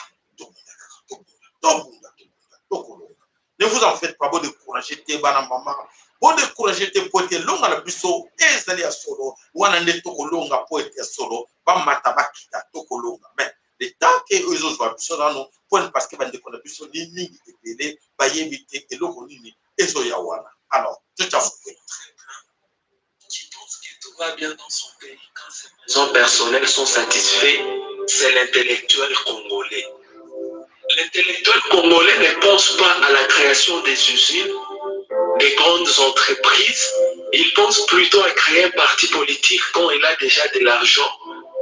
ne vous en faites pas, bon décourager tes bana maman, bon décourager tes poètes longa la biso, et zali à solo, ou en ande toko longa poète solo, ba mataba kita toko longa. Mais le temps que eux autres voient biso dans nous, point parce que bande kona biso ni ni tepele, ba yebite et loko nini, et so yawana. Alors, je t'en prie. Qui pense que tout va bien dans son pays quand ses besoins personnels sont satisfaits, c'est l'intellectuel congolais. L'intellectuel congolais ne pense pas à la création des usines, des grandes entreprises. Il pense plutôt à créer un parti politique quand il a déjà de l'argent,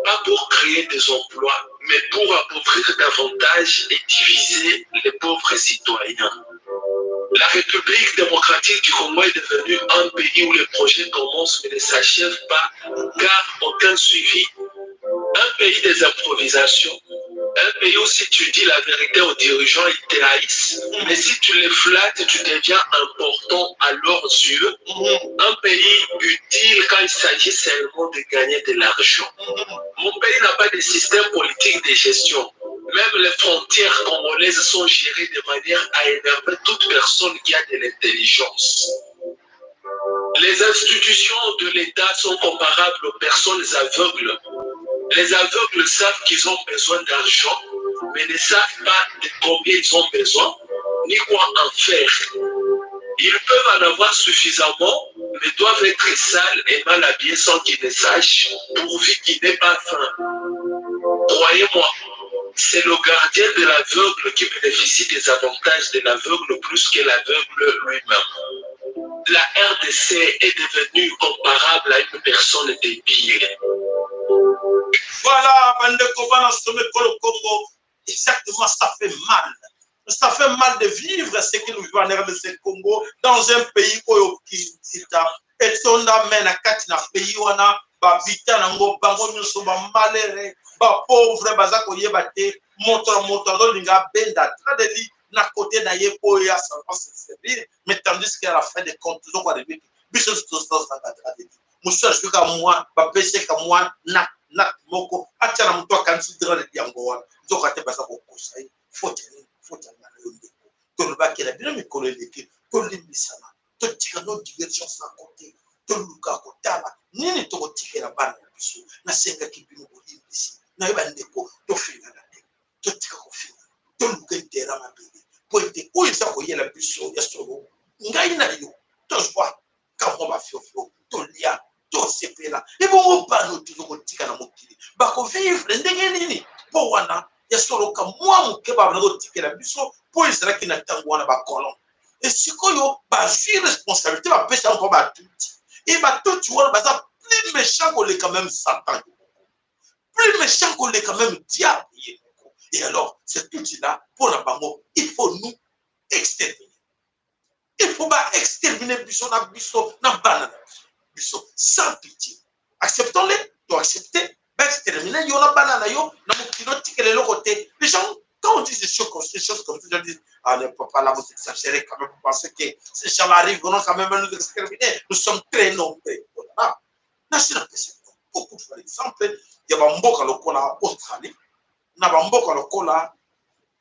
pas pour créer des emplois, mais pour appauvrir davantage et diviser les pauvres citoyens. La République démocratique du Congo est devenue un pays où les projets commencent mais ne s'achèvent pas, car aucun suivi. Un pays des improvisations. Un pays où si tu dis la vérité aux dirigeants, ils te haïssent. Mais si tu les flattes, tu deviens important à leurs yeux. Un pays utile quand il s'agit seulement de gagner de l'argent. Mon pays n'a pas de système politique de gestion. Même les frontières congolaises sont gérées de manière à énerver toute personne qui a de l'intelligence. Les institutions de l'État sont comparables aux personnes aveugles. Les aveugles savent qu'ils ont besoin d'argent, mais ne savent pas de combien ils ont besoin, ni quoi en faire. Ils peuvent en avoir suffisamment, mais doivent être sales et mal habillés sans qu'ils ne sachent, pourvu qu'ils n'aient pas faim. Croyez-moi, c'est le gardien de l'aveugle qui bénéficie des avantages de l'aveugle plus que l'aveugle lui-même. La RDC est devenue comparable à une personne débile. Voilà, Bandeko Bana Sommet pour le Congo. Exactement, ça fait mal. Ça fait mal de vivre ce que nous vivons en RDC Congo dans un pays où et son amène à Katina pays où on a babita nango bango nyuso ba malere ba pauvre bazako yebate moto linga benda tradeli na côté na yepo ya ça va se servir mais tandis qu'à la fin des comptes toujours quoi de biso tout ça tradeli monsieur je ka moi ba pese ka moi na moko acha na mtu akansidra de yango wana nzoka te basa ko kusai faut na yonde to le bakela bien mikolo eleki to limisana to tika no divergence à côté to luka ko tala nini to kotikela bana biso na senga kipimo bolimbisi na yeba ndeko to fina na to tika ko fina to luka intera mabele poete o isa ko yela biso ya solo ngai na yo to jwa ka mo ba fio to lia to sepela e bo bano to ko tika na mokili ba ko vivre ndenge nini po wana ya solo ka mwa mukeba na ko tikela biso po isra kina tango wana ba kolon et sikoyo ba vie responsabilité ba pesa encore ba tout. Et bah tout tu vois, bah plus méchant qu'on est quand même Satan, plus méchant qu'on est quand même diable. Et alors, c'est tout cela pour la bango, il faut nous exterminer. Il faut pas exterminer Bissot na banane, Bissot sans pitié. Acceptons-les, doit accepter, bah exterminer yo na banane yo na mukino tikele le côté. Les gens quand on dit des choses comme ça, ils disent ah ne peut pas là vous exagérez quand même, vous pensez que ces gens arrivent quand même à nous exterminer. Nous sommes très nombreux. Voilà. Beaucoup par exemple, il y a Mboka lokola Australie, na Mboka lokola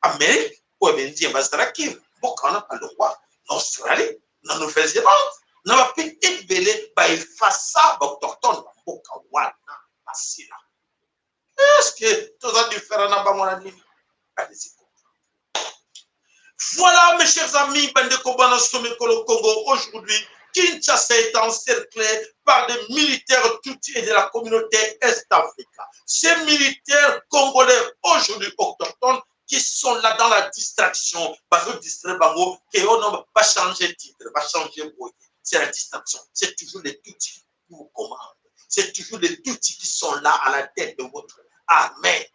Amérique, ou bien dire Bazaraki, Mboka na Palomba, Australie, na Nouvelle-Zélande, na ba pays belé ba efasa ba autochtone Mboka wana basila. Est-ce que tout ça différent na ba mona nini? Voilà mes chers amis, Bandeko Bana Sommet Congo, aujourd'hui, Kinshasa est encerclé par des militaires Tutsi et de la communauté Est-Africa. Ces militaires congolais, aujourd'hui autochtones, qui sont là dans la distraction, parce que distraire bango, que on va changer de titre, va changer de c'est la distraction. C'est toujours les outils qui vous commandent. C'est toujours les outils qui sont là à la tête de votre armée.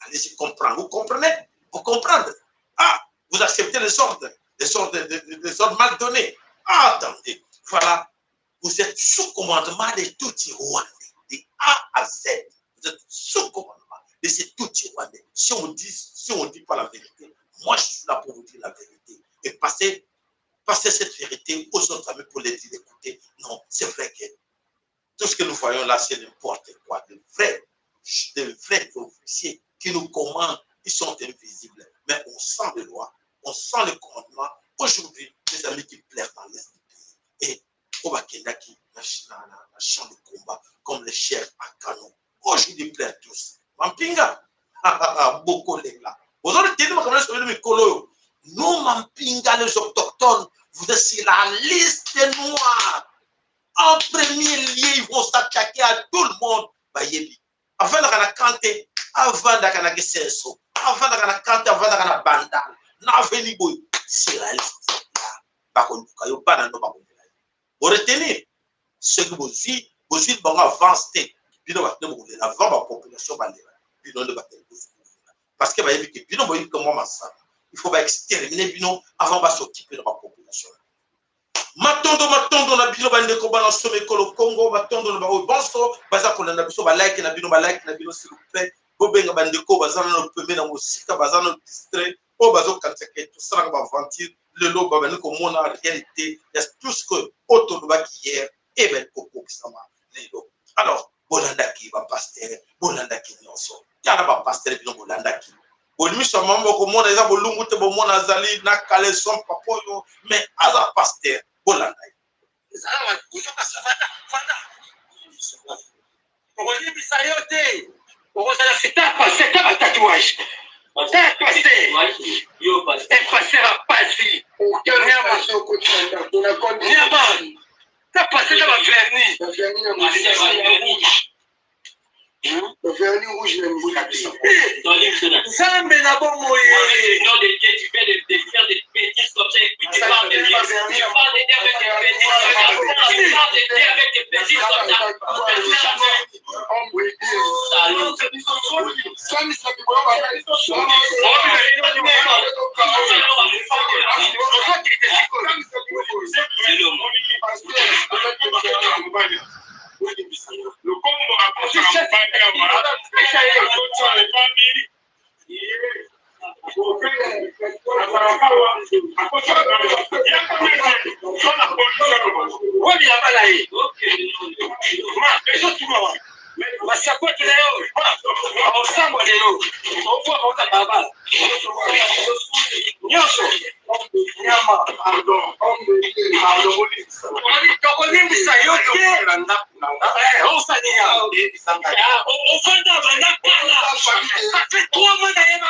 Allez-y comprendre. Vous comprenez? Vous comprenez? Ah, vous acceptez les ordres mal donnés. Ah, attendez, voilà. Vous êtes sous commandement des outils rwandais, de A à Z. Vous êtes sous commandement de ces outils rwandais. Si on dit pas la vérité, moi je suis là pour vous dire la vérité. Et passer cette vérité aux autres amis pour les dire, écoutez, non, c'est vrai que tout ce que nous voyons là, c'est n'importe quoi. De vrais officiers qui nous commandent, ils sont invisibles. Mais on sent les lois, on sent le commandement. Aujourd'hui, les amis qui plairent dans l'Est du pays. Et au Bakendaki, dans le champ de combat, comme les chefs à canon. Aujourd'hui, ils plairent tous. Mampinga, beaucoup les là. Vous avez dit, nous, Mampinga, les autochtones, vous êtes sur la liste noire. En premier lieu, ils vont s'attaquer à tout le monde. Avant de canter, avant de senso, avant de canter, avant de bandal, n'avez boy, c'est la liste là. Vous retenez ce que vous dites, vont avancer. Avant la population va parce que il faut exterminer avant de s'occuper de la population. Matondo na bino bande ko bana somme kolo Congo matondo na ba bonso baza ko na biso ba like na bino s'il vous plaît bo benga bande ko baza na pembe na musika baza na distrait o bazo katseke tout ça ba ventir le lo ba bande ko mona réalité il y a tout ce que auto do ba hier et ben koko kisama lelo alors bolanda ki ba pasteur bolanda ki nyonso ya na ba pasteur bino bolanda ki bolimi so mambo ko mona eza bolungu te bo mona zali na kale son papoyo mais aza pasteur bolanda Zala kutoka fata. Pokoni bisayote. Pokosala c'est un tatouage. C'est passé. Yo passé. C'est passé à passer. Ça passé dans la vernis. Le vernis rouge même. Zambe na bongo ye. Dans des dieux, tu fais de faire des bêtises comme ça et puis tu parles de Dieu. Tu parles de Dieu avec des bêtises comme ça. Tu parles de Dieu avec des bêtises comme ça. Le Congo rapproche la ça fait 3 mois d'ailleurs,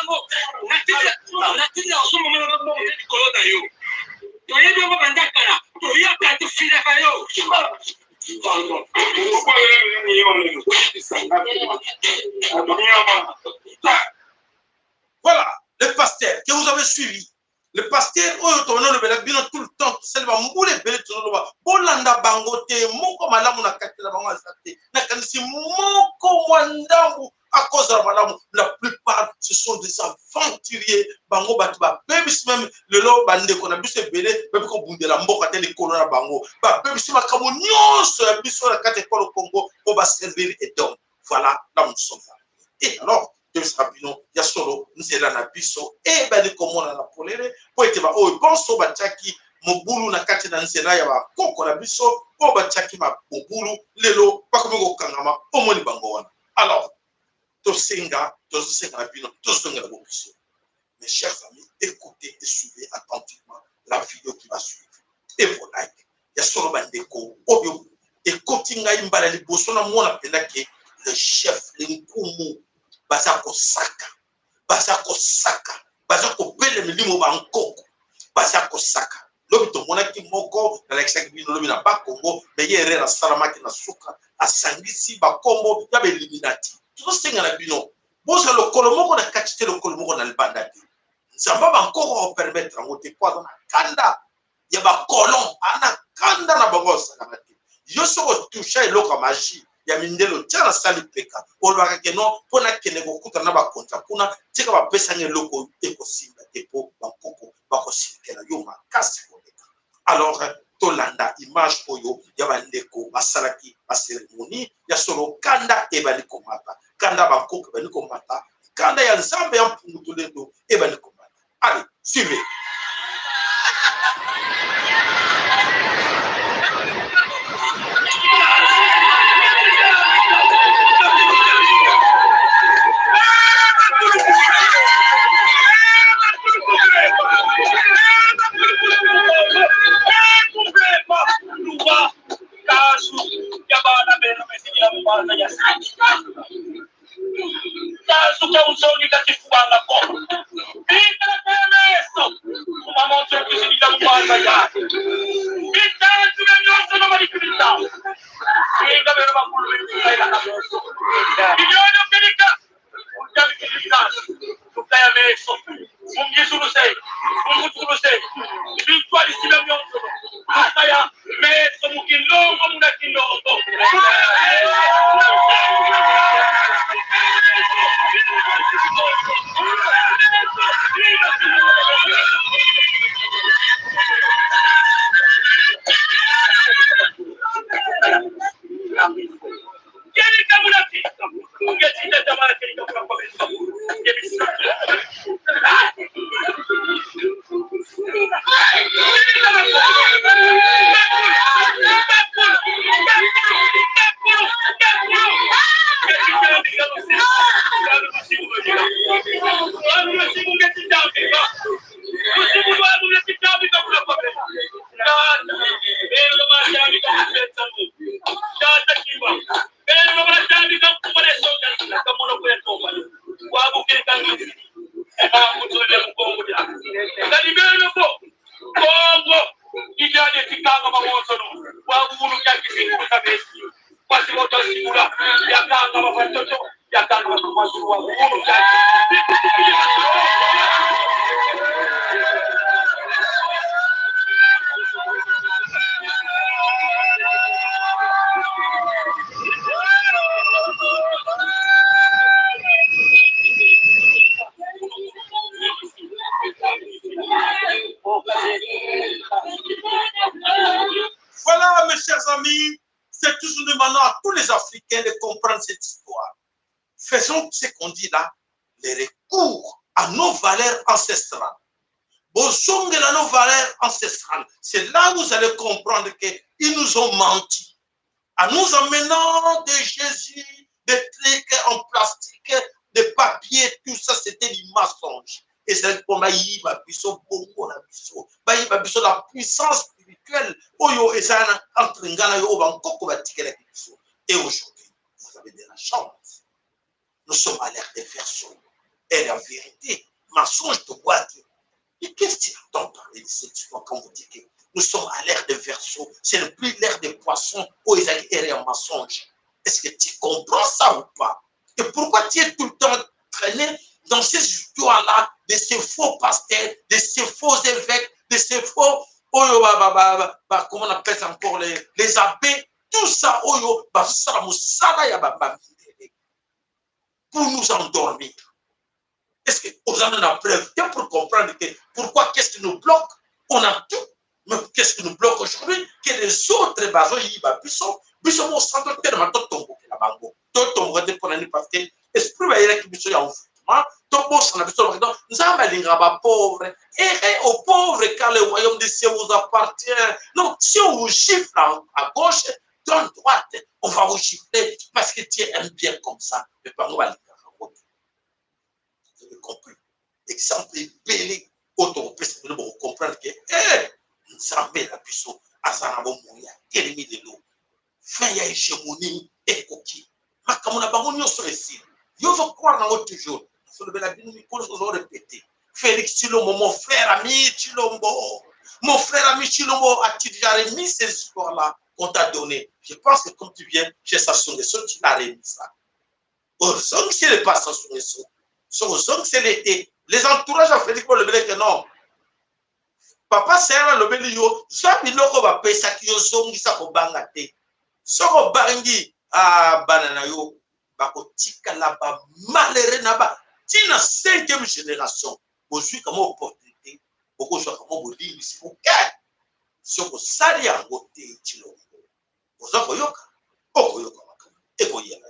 voilà, le pasteur que vous avez suivi. Le pasteur, tout le temps, c'est Bolanda Bangote, Moko Malamu na Katela Bangasate, Nakanisi Moko Wandamu, à cause de la plupart, ce sont des aventuriers, Bango Batuba, même si même le lot bandé qu'on a bu se bélé, même qu'on bout de la mboka telle école à Bango, même si ma camonion se biso la carte école au Congo, on va servir et donc, voilà, là nous sommes là. Et alors, il y a solo, nous sommes là, na biso, et ben, comment on a la polère, pour être oh, bon, so, bachaki, mobulu na kati na nzela ya ba koko na biso o bachaki ma mobulu lelo bakomi kangama omoni bango wana. Alors tosenga na bino tosenga na biso. Mes chers amis, écoutez et suivez attentivement la vidéo qui va suivre et vos likes. Ya solo bandeko obyo et kotinga imbala liboso na mona pendaki le chef l'inkumu baza ko saka baza ko pele milimo bankoko baza ko saka. Lobi to monaki moko na l'exact bino lobi na ba Congo mais yere na salamaki na suka asangisi ba kombo ya be eliminati. Tout senga na bino boza le kolomoko na kachite le kolomoko na libanda te nzamba encore permettre ngo te kwa na kanda ya ba kolon ana kanda na bango sakana te yo so toucher eloko magie ya mindelo tia na sali peka olobaka ke non mpona kende kokutana na bakonta kuna tika bapesanga eloko ekosimba te mpo bakoko bakosilikela yo makasi koleka alors tolanda image oyo ya bandeko basalaki baceremonie ya solo kanda ebali komata kanda bakoko ebali komata kanda ya nzambe ya mpungutulendo ebali komata. Allez, suivez. Voilà, mes chers amis, c'est toujours demandant à tous les Africains de comprendre cette histoire. Faisons ce qu'on dit là, les recours à nos valeurs ancestrales. Bosongue à nos valeurs ancestrales. C'est là où vous allez comprendre qu'ils nous ont menti. En nous amenant de Jésus, des trucs en plastique, des papiers, tout ça, c'était du mensonge. Et c'est comme la puissance spirituelle. Et aujourd'hui, vous avez de la chance. Nous sommes à l'ère des versions. Et la vérité, mensonge de boîte. Et qu'est-ce qu'il entend parler de cette histoire quand vous dites que nous sommes à l'ère des versos, c'est le plus l'ère des poissons où ils ont un mensonge. Est-ce que tu comprends ça ou pas? Et pourquoi tu es tout le temps traîné dans ces histoires-là de ces faux pasteurs, de ces faux évêques, de ces faux, comment on appelle ça encore, les abbés, tout ça, pour nous endormir. Est-ce qu'on en a la preuve pour comprendre que pourquoi qu'est-ce qui nous bloque? On a tout. Mais qu'est-ce qui nous bloque aujourd'hui? Que les autres bases, ils sont au centre tellement de tombeau que la bango. Tout tombeau de pour l'année parce que l'esprit va y aller qui est en foutement. Tombeau, ça n'a pas besoin. Nous avons pauvres. Et aux pauvres, car le royaume des cieux vous appartient. Non, si on vous chiffre à gauche, à droite, on va vous chiffrer parce que tu es un bien comme ça. Mais pas nous, on va le faire. Vous avez compris. Exemple belé, autant pour comprendre que, Nzambe la biso azana bomoya elimi de l'eau fin ya hégémonie ekoki makambo na bango nyonso esili yo va croire nango toujours solobela bino mikolo ozo répéter Félix Chilombo mon frère ami Chilombo a-t-il déjà remis ces histoires là qu'on t'a donné? Je pense que quand tu viens chez Sassou Nguesso tu l'as remis ça Ozong, c'est le passant sur les sous. Sur Ozong, c'est l'été. Les entourages ont fait pour le blé que non. Papa, c'est là le blé yo. Ça, il l'a pas payé ça qui Ozong, ça ko bangate. Soko bangi, ah, banana yo. Bako tika là-bas, malheureux là-bas. Tina 5e génération. Aujourd'hui, comment opportunité. Beaucoup de choses, comment vous dites, c'est pour qu'est. Soko sali à côté, chilo. Ozoko yoka. Oko yoka. Eko yela.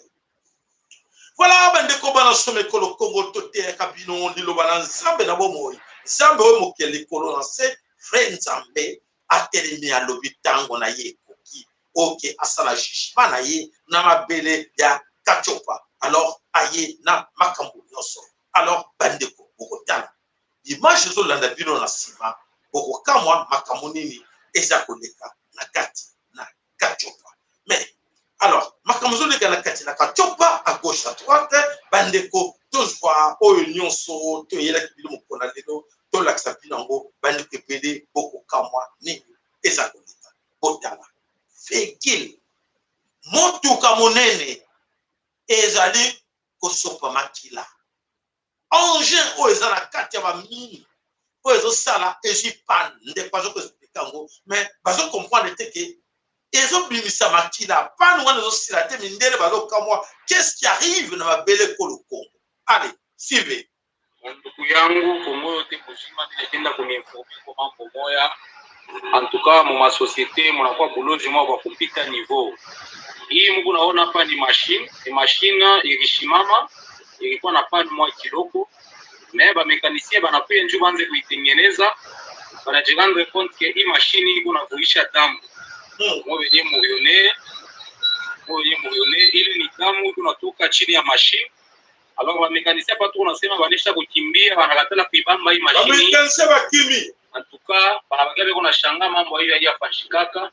Voilà, ben de comment on somme kolo Congo toté kabino ndi lo bana nzambe na bomoi. Nzambe we mokele kolo lancé frère nzambe atelemi a lobitango na ye koki. OK, asala jishima na ye na mabele ya kachopa. Alors aye na makambo nyonso. Alors bandeko bokotana. Image zo landa bino na sima. Bokokamwa makambo nini eza koleka na kati na kachopa. Mais alors, makamzo de kanakati na kachopa à gauche à droite, bandeko tous voix o union so to yela kibilo mokona lelo to laksa binango bandeko pede boko kamwa ni eza koleka botala fekil motu kamonene ezali kosopa makila engin o eza na kati ya bamini o ezo sala ejipan nde pas ko expliquer ngo mais bazo comprendre te que ezobimisa makila pani wana ezosila te mindele bazokamwa. Qu'est-ce qui arrive na mabele kolo Congo? Allez, suivez. Ndugu yangu Kongo yote kuzima ninaenda kuniinformer kwa mambo moya. En tout cas mu société munakuwa bulozi mwa kwa kupita niveau. Hii Mungu naona hapa ni machine ilishimama ilikuwa na pani mwa kiloko. Mais ba mekanisien banakuya njoo banze kuitengeneza. Banajiganga compte que hii machine iko na kuisha damu. Mwenye murione ili ni damu tunatoka chini ya mashine. Alors wa mekanisien pas trop nasema banisha kukimbia wanakatala kuibamba hii mashine. Ba mekanisien bakimi. En tout cas banabagabe kuna shanga mambo hiyo yafashikaka.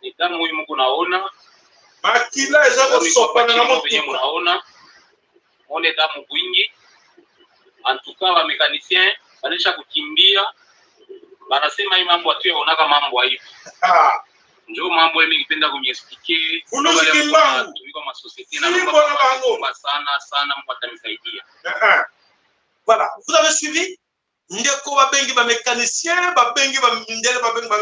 Ni damu huyu Mungu naona. Makila eza kusopana na moto. Munaona. One damu kwingi. En tout cas wa mekanisien banisha kukimbia. Banasema hii mambo atu yaonaka mambo hivi. Njoo mambo mimi nipenda kumiexpliquer. Tuliko ma société na mambo sana Mungu atanisaidia. Voilà, vous avez suivi? Ndeko babengi ba mécanicien, babengi ba mindele, babengi ba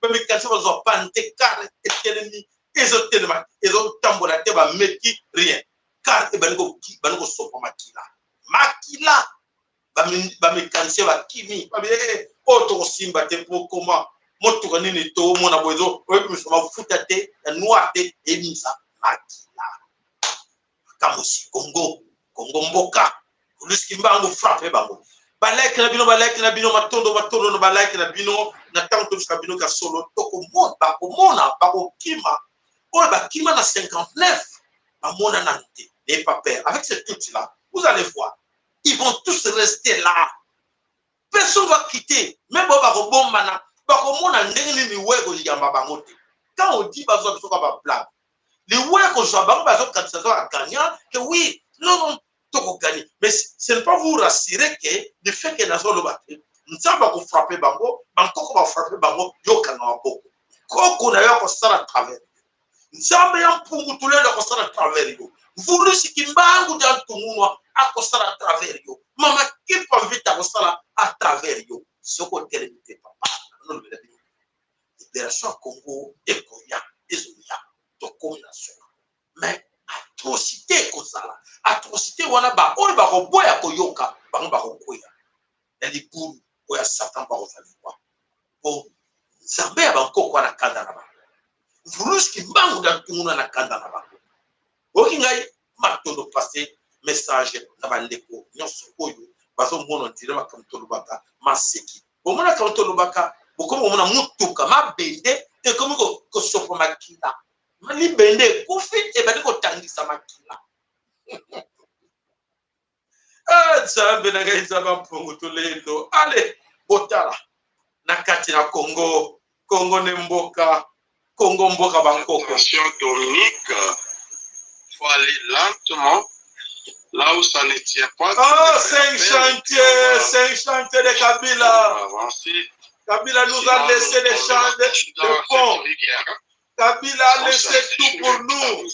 mécanicien bazo pante car etelemi ezotelema ezotambola te ba meki rien. Car bango sopa makila. Ba mécanicien ba kimi, ba auto simba te pour comment moto kanini to mona bozo oyebiso mafuta te ya noir te ebimisa makila kamosi Congo mboka uluski mbango frappe bango balike na bino matondo no balike na bino na tanto ska bino ka solo toko mona bako kima oye bakima na 59 bamona nante les papers avec ce tout là vous allez voir ils vont tous rester là. Personne va quitter. Même si on va quand on dit blague, les gagnant, que oui, non, gagner. Mais ce n'est pas vous rassurer que le fait que nous avons battu, nous avons frappé Bango, Bango va frapper Bango, Yokana Boko. Koko na yoko sara travers. Nous avons pour tout le monde à travers. Vous le savez qu'il bango dans tout le monde à travers. Mama qui peut vite à travers yo. Ce côté limité papa. Non le libération Congo et Koya et Zoya de combination. Mais atrocité comme ça là. Atrocité wana ba on ba ko boya ko yoka ba ba ko koya. Elle est pour oya Satan ba ko fali quoi. Bon Zambe ba ko kwa na kanda na ba. Vuluski mbangu da tunguna na kanda na ba. Okingai matondo passé message na bandeko nyonso oyo bazo mona ndire makamtolo baka maseki bomona kamtolo baka bokomo mona mutuka mabende te komi ko sopo makila mali bende kufi e bade ko tangisa makila zambe na gaiza bampungu tolendo ale botala na kati na Congo ne mboka Congo mboka bankoko. Dominique, faut aller lentement. Là où ça ne tient pas. Oh, 5 chantiers de Kabila. Kabila nous a laissé des champs de ponts. Kabila a laissé tout pour nous.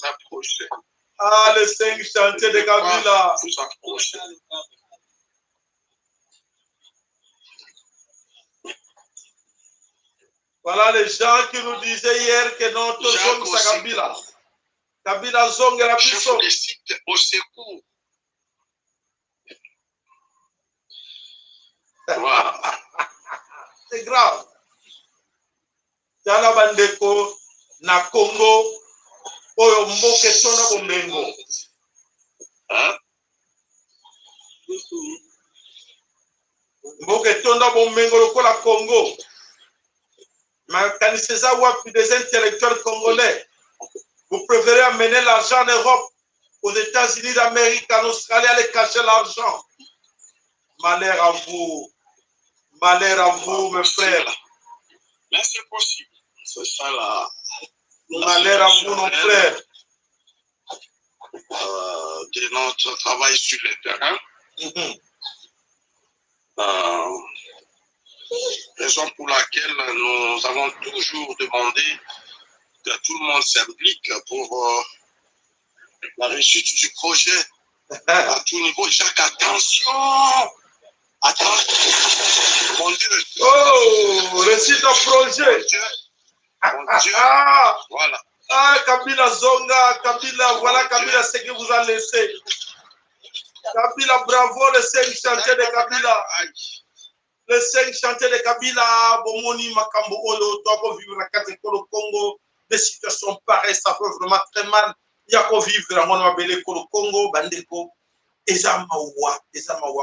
Ah, les 5 chantiers de Kabila. Vous approchez. Voilà les gens qui nous disaient hier que notre zone c'est Kabila. Kabila zone la Chef puissance. des sites au secours. Voilà. C'est grave. Tala bandeko na Congo oyo mboke tona bombengo. Hein? Mboke tona bombengo lokola Congo. Makaniseza wapi des intellectuels congolais. Vous préférez amener l'argent en Europe, aux États-Unis d'Amérique, en Australie, aller cacher l'argent. Malheur à vous. Malheur à vous, mes frères. Mais c'est possible. C'est ça là. Malheur à vous, nos frères. De notre travail sur le terrain. Raison pour laquelle nous avons toujours demandé que tout le monde s'implique pour la réussite du projet à tout niveau. Jacques, attention! Attention! Mon Dieu! Oh, réussite au projet! Mon Dieu! Voilà. Ah, Kabila Zonga, Kabila, voilà Kabila, ce que vous a laissé. Kabila, bravo, les 5 chantiers de Kabila. Les 5 chantiers de Kabila, Bomoni, Makambo, Oyo, Togo, vivre la Katekolo Congo, des situations pareilles, ça fait vraiment très mal. Il y a qu'à vivre la Monabele Kolo Congo, Bandeko, Ezamawa,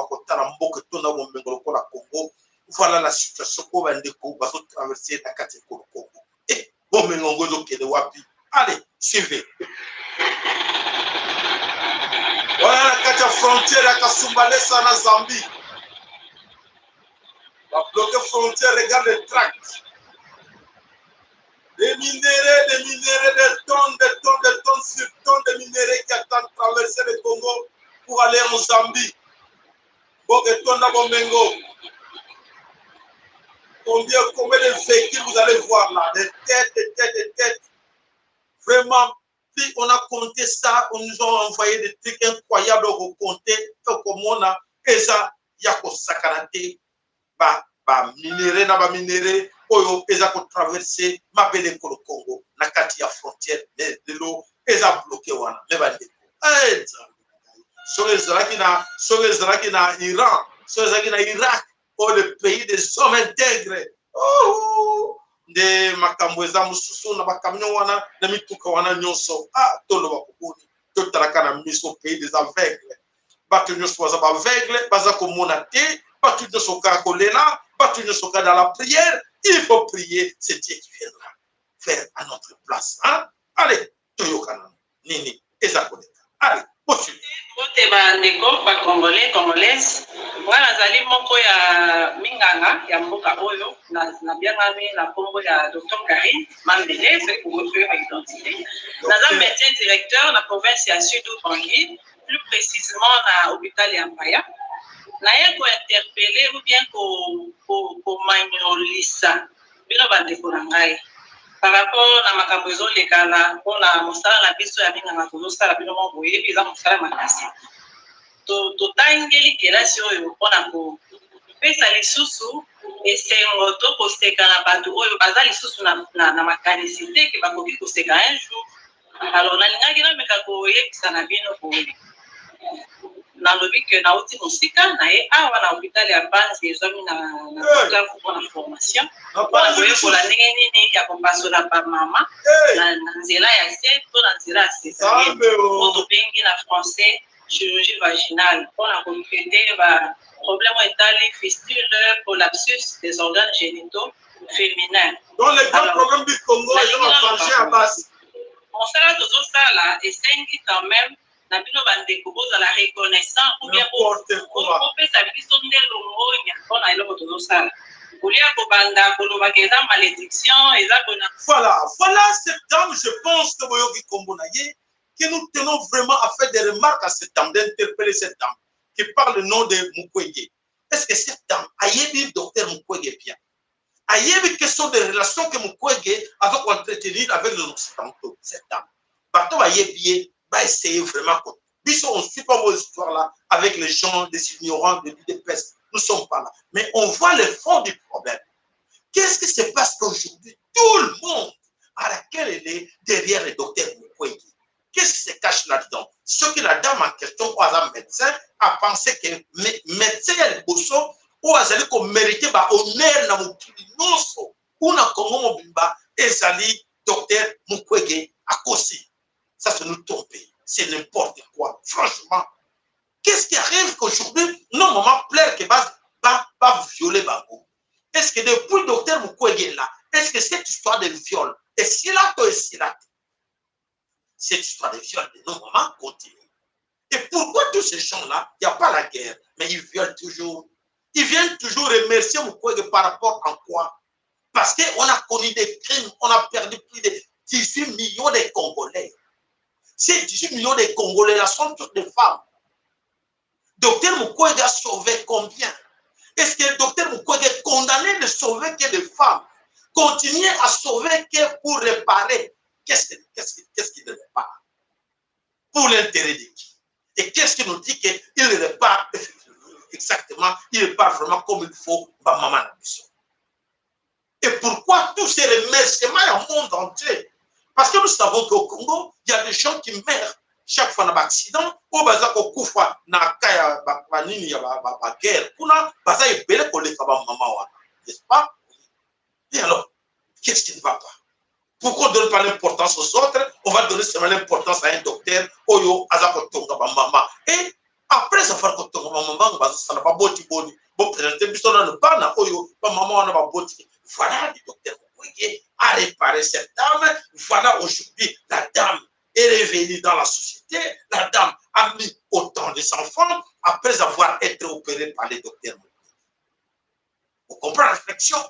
Kotala Mboke, Tona, Mombengolo, Kola Congo. Voilà la situation qu'on va traverser la Katekolo Congo. Et Bomengongo, Kede Wapi. Allez, suivez. Voilà la Katia frontière à Kasumbalesa, na Zambie. La bloquée frontière, regarde les tracts. Des minéraux, des tonnes sur tonnes de minéraux qui attendent de traverser le Congo pour aller en Zambie. Boketonda Bomengo. Combien de véhicules vous allez voir là? Des têtes. Vraiment, puis on a compté ça, on nous a envoyé des trucs incroyables au compter, comme on a, et ça, il y a qu'au sakanate. Minéré, oyo eza ko traverser mabele ko Congo na kati ya frontière de l'eau eza bloqué wana me bande so ezalaki na Iran, so ezalaki na Irak, ou le pays des hommes intègres. De makambo eza mususu na bakamyo wana na mituka wana nyonso tolo bakubuni totalaka na miso pays des aveugles. Bato nyonso baza ba aveugle baza komona te, bato nyonso kaka kolela, bato nyonso kaka dans la prière. Il faut prier, c'est Dieu qui viendra faire à notre place. Allez, toyokana nini ezakoleka. Allez, continue. Bote bandeko ba congolais congolaise nga nazali moko ya minganga ya mboka oyo na biangami na kombo ya Dr Karine Mandele, c'est pour votre identité. Naza médecin directeur na province ya Sud Ubangi, plus précisément na hôpital ya Mbaya. Naye ko interpeller ou bien ko manyolisa bino bandeko na ngai par rapport à makambo ezolekana mpona mosala na biso ya minganga tozosala bino moko boyebi eza mosala makasi totangeli kelasi oyo mpona kopesa lisusu esengo to koseka na bato oyo baza lisusu na makanisi te ke bakoki koseka un jour. Alors nalingaki nameka koyebisa na bino boye nalobi ke nauti mosika na ye awa na hôpital ya Panzi ezwami na mpona formation mpona koyekola ndenge nini ya kopasola bamama na nzela ya se to na nzela ya césarienne oyo tobengi na français chirurgie vaginale mpona kolukete baproblème oyo etali fistule, prolapsus des organes génitaux féminins. Donc les grands problèmes du Congo ils ont changé à base. Mosala tozosala esengi quand même na bino bandeko bozala reconnaissant ou bien opesa biso ndelo monya mpona eloko tozosala kolia kobanda kolobaka eza malédiction eza kona. Voilà cette dame, je pense que boyoki kombo na ye que nous tenons vraiment à faire des remarques à cette dame, d'interpeller cette dame qui parle le nom de Mukwege. Est-ce que cette dame a yebi docteur Mukwege bien? A yebi question de relations que Mukwege avait entretenir avec les occidentaux, cette dame. Bato a yebi va essayer vraiment. On ne suit pas vos histoires là avec les gens, des ignorants, des pestes. Nous ne sommes pas là. Mais on voit le fond du problème. Qu'est-ce qui se passe qu'aujourd'hui, tout le monde à laquelle elle est derrière le docteur Mukwege? Qu'est-ce qui se cache là-dedans? Ce que la dame en question, ou un médecin, a pensé que médecin est le bosso, ou azali ko mérité ba honneur na mukili nyonso, ou na Congo mobimba, ezali docteur Mukwege akosi. Ça, c'est nous tromper. C'est n'importe quoi. Franchement, qu'est-ce qui arrive qu'aujourd'hui, nos mamans pleurent que va violer Bango? Est-ce que depuis le docteur Mukwege est là, est-ce que cette histoire de viol est si là ou si là? Cette histoire de viol de nos mamans continue. Et pourquoi tous ces gens-là, il n'y a pas la guerre, mais ils violent toujours? Ils viennent toujours remercier Mukwege par rapport à quoi? Parce qu'on a connu des crimes, on a perdu plus de 18 millions de Congolais. Ces 18 millions de Congolais-là sont toutes des femmes. Docteur Mukwege a sauvé combien? Est-ce que le docteur Mukwege est condamné de sauver que des femmes? Continuer à sauver que pour réparer. Qu'est-ce qu'il ne répare? Pour l'intérêt de qui? Et qu'est-ce qui nous dit qu'il répare exactement, il répare vraiment comme il faut, maman. Et pourquoi tous ces remerciements au monde entier? Parce que nous savons qu'au Congo, il y a des gens qui meurent chaque fois dans l'accident, ou baza ko kufa na kaya banini ya ba guerre, kuna baza ebele ko leka ba maman wa, n'est-ce pas? Et alors, qu'est-ce qui ne va pas? Pourquoi on ne donne pas l'importance aux autres? On va donner seulement l'importance à un docteur, oyo azako tonga ba maman. Et après avoir tonga ba maman, baza sala ba boti boni, bon présenter biso na bana oyo ba maman na ba boti. Voilà le docteur Mukwege a réparé cette dame. Voilà aujourd'hui la dame est revenue dans la société. La dame a mis autant de enfants après avoir été opérée par les docteurs. Vous comprenez la réflexion?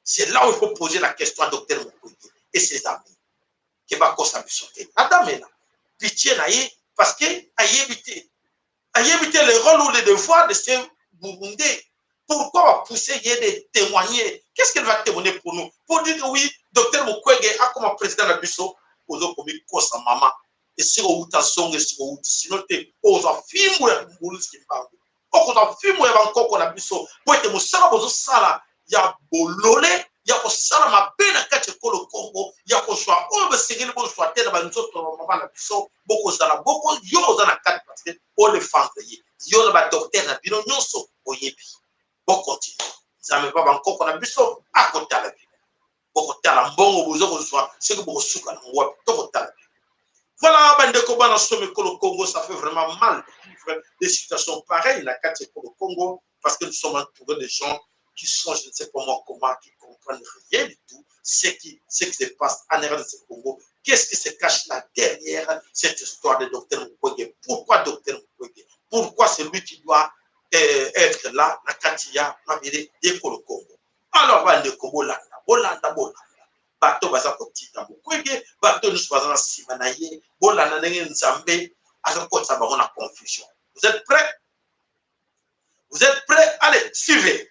C'est là où il faut poser la question à docteur Mukwege et ses amis. Qui va sauter. La dame est là. Pitié naïe parce qu'elle a évité le rôle ou le devoir de ces Burundais. Pourquoi pousser de témoigner? Qu'est-ce qu'elle va témoigner pour nous? Pour dire que oui, docteur Mukwege a comme président de Bisso, aux autres comme sa maman. Et si on a son et si on a sinon, on a film ou un boulot qui parle. On a film ou un encore qu'on a Bisso. Pour être moussala, pour ça, il y a bololé, il y a ça, ma peine à quatre écoles au Congo, il y a qu'on soit, on va seguir le bon soit tel, nous autres, maman la Bisso, beaucoup ça, beaucoup, yo, on a quatre parce que on les femmes, yo, le docteur, la bino, nyonso, au yébi. Bon, continue. Ça ne va pas encore qu'on a vu ça à côté de la vie. Bon, côté de la bonne, vous soit, c'est que vous souffrez, on voit tout à la vie. Voilà, le Congo, ça fait vraiment mal de vivre des situations pareilles, la carte pour le Congo, parce que nous sommes entourés de gens qui sont, je ne sais pas moi comment, qui ne comprennent rien du tout, ce qui se passe en arrière de ce Congo. Qu'est-ce qui se cache là derrière cette histoire de docteur Mukwege? Pourquoi docteur Mukwege? Pourquoi c'est lui qui doit être là, na Katia, Mabire, et pour le Congo? Alors, on est Congo là, Bolanda. Bateau baza kotita Mukwege, bateau nous sommes simanaye, Bolanda nenge nzambe, à quoi ça va on a confusion. Vous êtes prêts? Vous êtes prêts? Allez, suivez.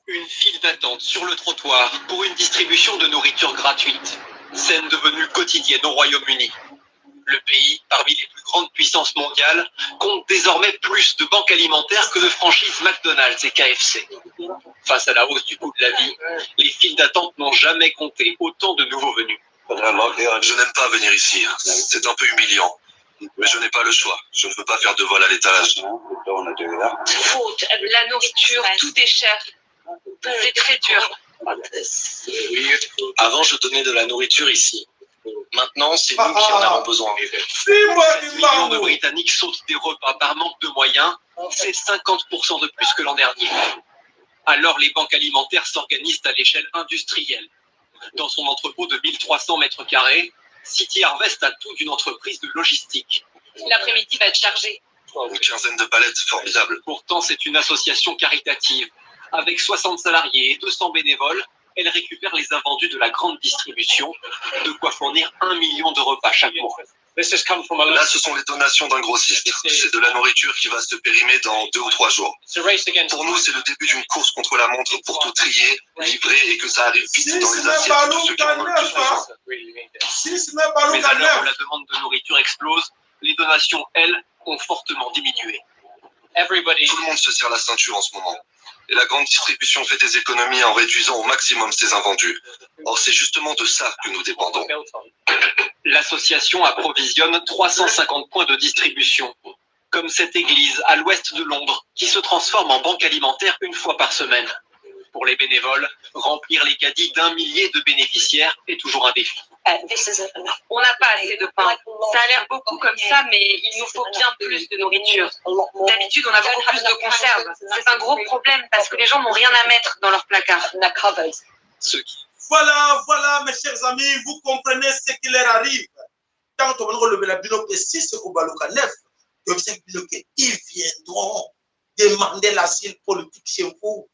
Une file d'attente sur le trottoir pour une distribution de nourriture gratuite. Scène devenue quotidienne au Royaume-Uni. Le pays, parmi les plus grandes puissances mondiales, compte désormais plus de banques alimentaires que de franchises McDonald's et KFC. Face à la hausse du coût de la vie, les files d'attente n'ont jamais compté autant de nouveaux venus. Je n'aime pas venir ici, c'est un peu humiliant. Mais je n'ai pas le choix, je ne veux pas faire de vol à l'étalage. Faute, la nourriture, tout est cher. C'est très dur. Oui, avant je donnais de la nourriture ici. Maintenant, c'est nous qui en avons besoin. 7 millions de Britanniques sautent des repas par manque de moyens. C'est 50% de plus que l'an dernier. Alors les banques alimentaires s'organisent à l'échelle industrielle. Dans son entrepôt de 1300 mètres carrés, City Harvest a tout d'une entreprise de logistique. L'après-midi va être chargé. Une quinzaine de palettes, formidable. Pourtant, c'est une association caritative. Avec 60 salariés et 200 bénévoles, elle récupère les invendus de la grande distribution, de quoi fournir 1 million de repas chaque mois. Là, ce sont les donations d'un grossiste. C'est de la nourriture qui va se périmer dans 2 ou 3 jours. Pour nous, c'est le début d'une course contre la montre pour tout trier, livrer et que ça arrive vite dans les assiettes de ceux qui en ont le plus besoin. Mais à l'heure où la demande de nourriture explose, les donations, elles, ont fortement diminué. Tout le monde se serre la ceinture en ce moment. Et la grande distribution fait des économies en réduisant au maximum ses invendus. Or, c'est justement de ça que nous dépendons. L'association approvisionne 350 points de distribution, comme cette église à l'ouest de Londres, qui se transforme en banque alimentaire une fois par semaine. Pour les bénévoles, remplir les caddies d'1 millier de bénéficiaires est toujours un défi. On n'a pas assez de pain. Ça a l'air beaucoup comme ça, mais il nous faut bien plus de nourriture. D'habitude, on a beaucoup plus de conserves. C'est un gros problème parce que les gens n'ont rien à mettre dans leur placard. Voilà, mes chers amis, vous comprenez ce qui leur arrive. Quand on va lever la binocle 6 au Baloka 9, ils viendront demander l'asile politique chez vous.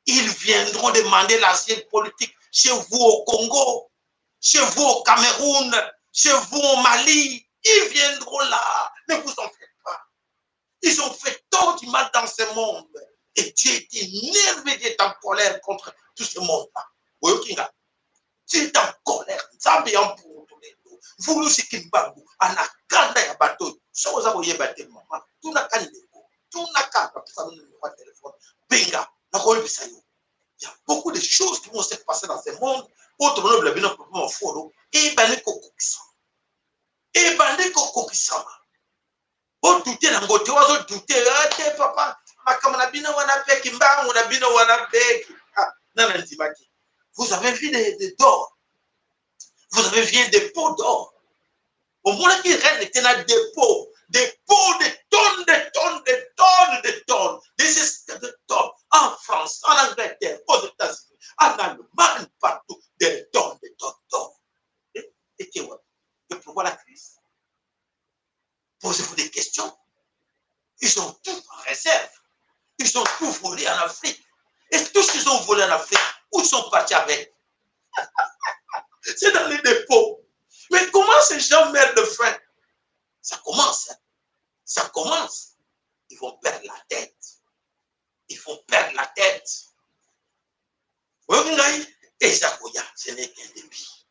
Ils viendront demander l'asile politique chez vous au Congo, chez vous au Cameroun, chez vous au Mali. Ils viendront là. Ne vous en faites pas. Ils ont fait tant du mal dans ce monde. Et Dieu est énervé, Dieu est en colère contre tout ce monde-là. Dieu est en colère. Vous, c'est qui mbangu. Anakanda ya bateau. Ça vous a voyé battre maman. Tout n'a qu'à tout n'a qu'à téléphone. Benga. Il y a beaucoup de choses qui vont se passer dans ce monde. Autre monde, le bino peut follow. Et bande kokokisa. Et bande kokokisa. O douter na ngote wazo douter. Ate papa. Makamana bino wana peki mbangu na bino wana peki. Ah, nana ntimaki. Vous avez vu des d'or. Vous avez vu des pots d'or. Au moins qu'il règne était dans des pots de tonnes, des escales de tonnes, en France, en Angleterre, aux États-Unis, en Allemagne, partout, des tonnes d'or. Et pourquoi la crise? Posez-vous des questions. Ils ont tout en réserve. Ils ont tout volé en Afrique. Et tout ce qu'ils ont volé en Afrique, où ils sont partis avec? C'est dans les dépôts. Mais comment ces gens meurent de faim? Ça commence. Ça commence. Ils vont perdre la tête. Ils vont perdre la tête. Et ça, ce n'est qu'un débit.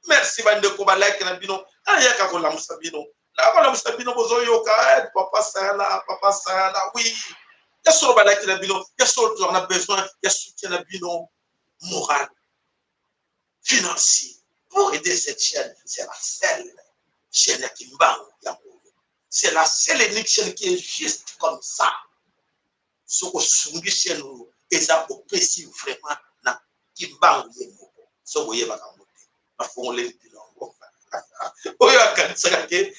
Merci, Bandeko Balak Nabino. Ayaka Kola Moussabino. Nakola Moussabino Bozoyoka, Papa Sala, oui. Il y a sur Balak Nabino. Il y a sur on a besoin. Il y a soutien Nabino moral, financier. Pour aider cette chaîne, c'est la seule chaîne qui mbangue. C'est la seule unique chaîne qui est juste comme ça. Ce que sungi chaîne et ça au précis vraiment na qui mbangue yemo. So voyez va comme na fond les bilongo. Oyo akanisa ke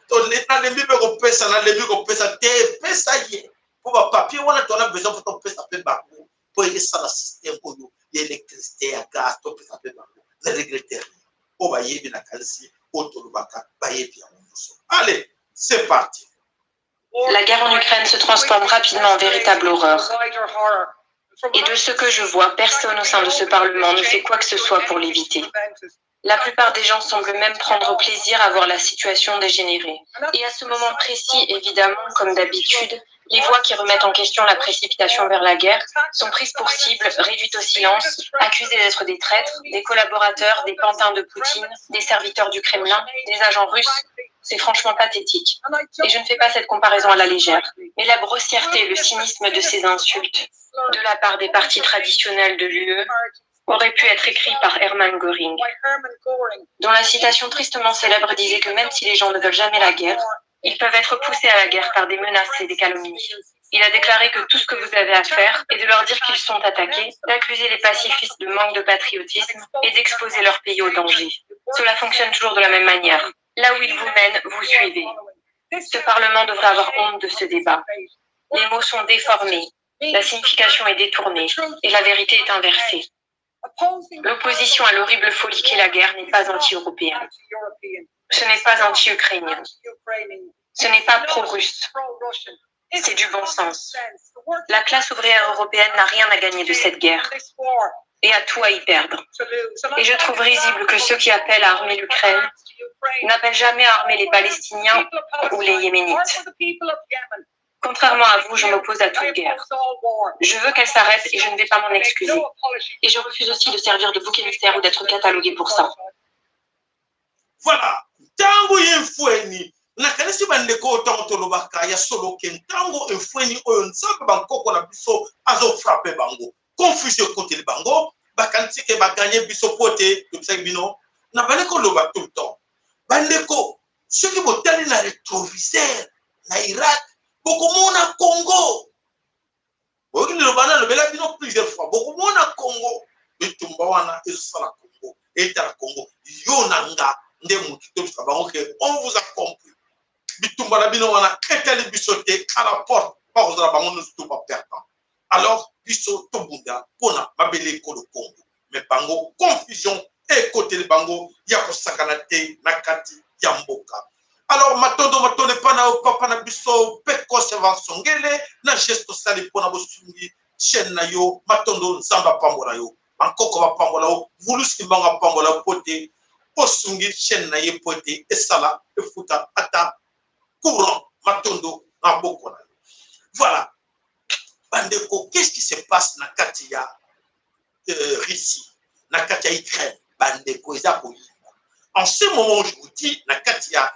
to les na les bibe ko pesa na les bibe ko pesa te pesa ye. Pour ba papier wana to na besoin pour ton pesa pe ba pour y ça la système ko l'électricité à gaz to pesa pe ba. Ne regrettez rien. Allez, c'est parti. La guerre en Ukraine se transforme rapidement en véritable horreur. Et de ce que je vois, personne au sein de ce Parlement ne fait quoi que ce soit pour l'éviter. La plupart des gens semblent même prendre plaisir à voir la situation dégénérer. Et à ce moment précis, évidemment, comme d'habitude, les voix qui remettent en question la précipitation vers la guerre sont prises pour cible, réduites au silence, accusées d'être des traîtres, des collaborateurs, des pantins de Poutine, des serviteurs du Kremlin, des agents russes. C'est franchement pathétique. Et je ne fais pas cette comparaison à la légère. Mais la grossièreté et le cynisme de ces insultes, de la part des partis traditionnels de l'UE, aurait pu être écrit par Hermann Göring, dont la citation tristement célèbre disait que même si les gens ne veulent jamais la guerre, ils peuvent être poussés à la guerre par des menaces et des calomnies. Il a déclaré que tout ce que vous avez à faire est de leur dire qu'ils sont attaqués, d'accuser les pacifistes de manque de patriotisme et d'exposer leur pays au danger. Cela fonctionne toujours de la même manière. Là où il vous mène, vous suivez. Ce Parlement devrait avoir honte de ce débat. Les mots sont déformés, la signification est détournée et la vérité est inversée. L'opposition à l'horrible folie qu'est la guerre n'est pas anti-européenne. Ce n'est pas anti-ukrainien. Ce n'est pas pro-russe. C'est du bon sens. La classe ouvrière européenne n'a rien à gagner de cette guerre. et a tout à y perdre. Et je trouve risible que ceux qui appellent à armer l'Ukraine n'appellent jamais à armer les Palestiniens ou les Yéménites. Contrairement à vous, je m'oppose à toute guerre. Je veux qu'elle s'arrête et je ne vais pas m'en excuser. Et je refuse aussi de servir de bouc émissaire ou d'être catalogué pour ça. Voilà. Tango yenfueni. Nakanisi bandeko tolobaka ya solo ken tango enfueni oyo nzambe bankoko na biso azo frapper bango. Confusion côté le bango, bakanisi ke baganye biso pote tobisaki bino na bandeko loba tout le temps. Bandeko ceux qui botali na rétroviseur na Irak bokomona Congo. Oki lobana lobela bino plusieurs fois bokomona Congo bitumba wana ezosala Congo etala Congo yo nanga nde mutu tobisa bango ke on vous a compris. Bitumba na bino wana etali bisote à la porte pas kozala bango nous tout pas perdant. Alors biso tobunda pona mabele ko le Congo mais bango confusion et côté le bango ya kosakana te na kati ya mboka. Alors matondo pana o papa na biso peko se vansongele na gesto sali pona bosungi chaîne na yo matondo nzamba pambola yo bankoko ba pambola yo vuluski mbanga pambola pote osungi chaîne na ye pote esala efuta ata courant matondo na boko na yo. Voilà. Bandeko, qu'est-ce qui se passe na katia Russie, na katia Ukraine, bandeko eza koyina. En ce moment, je vous dis, na katia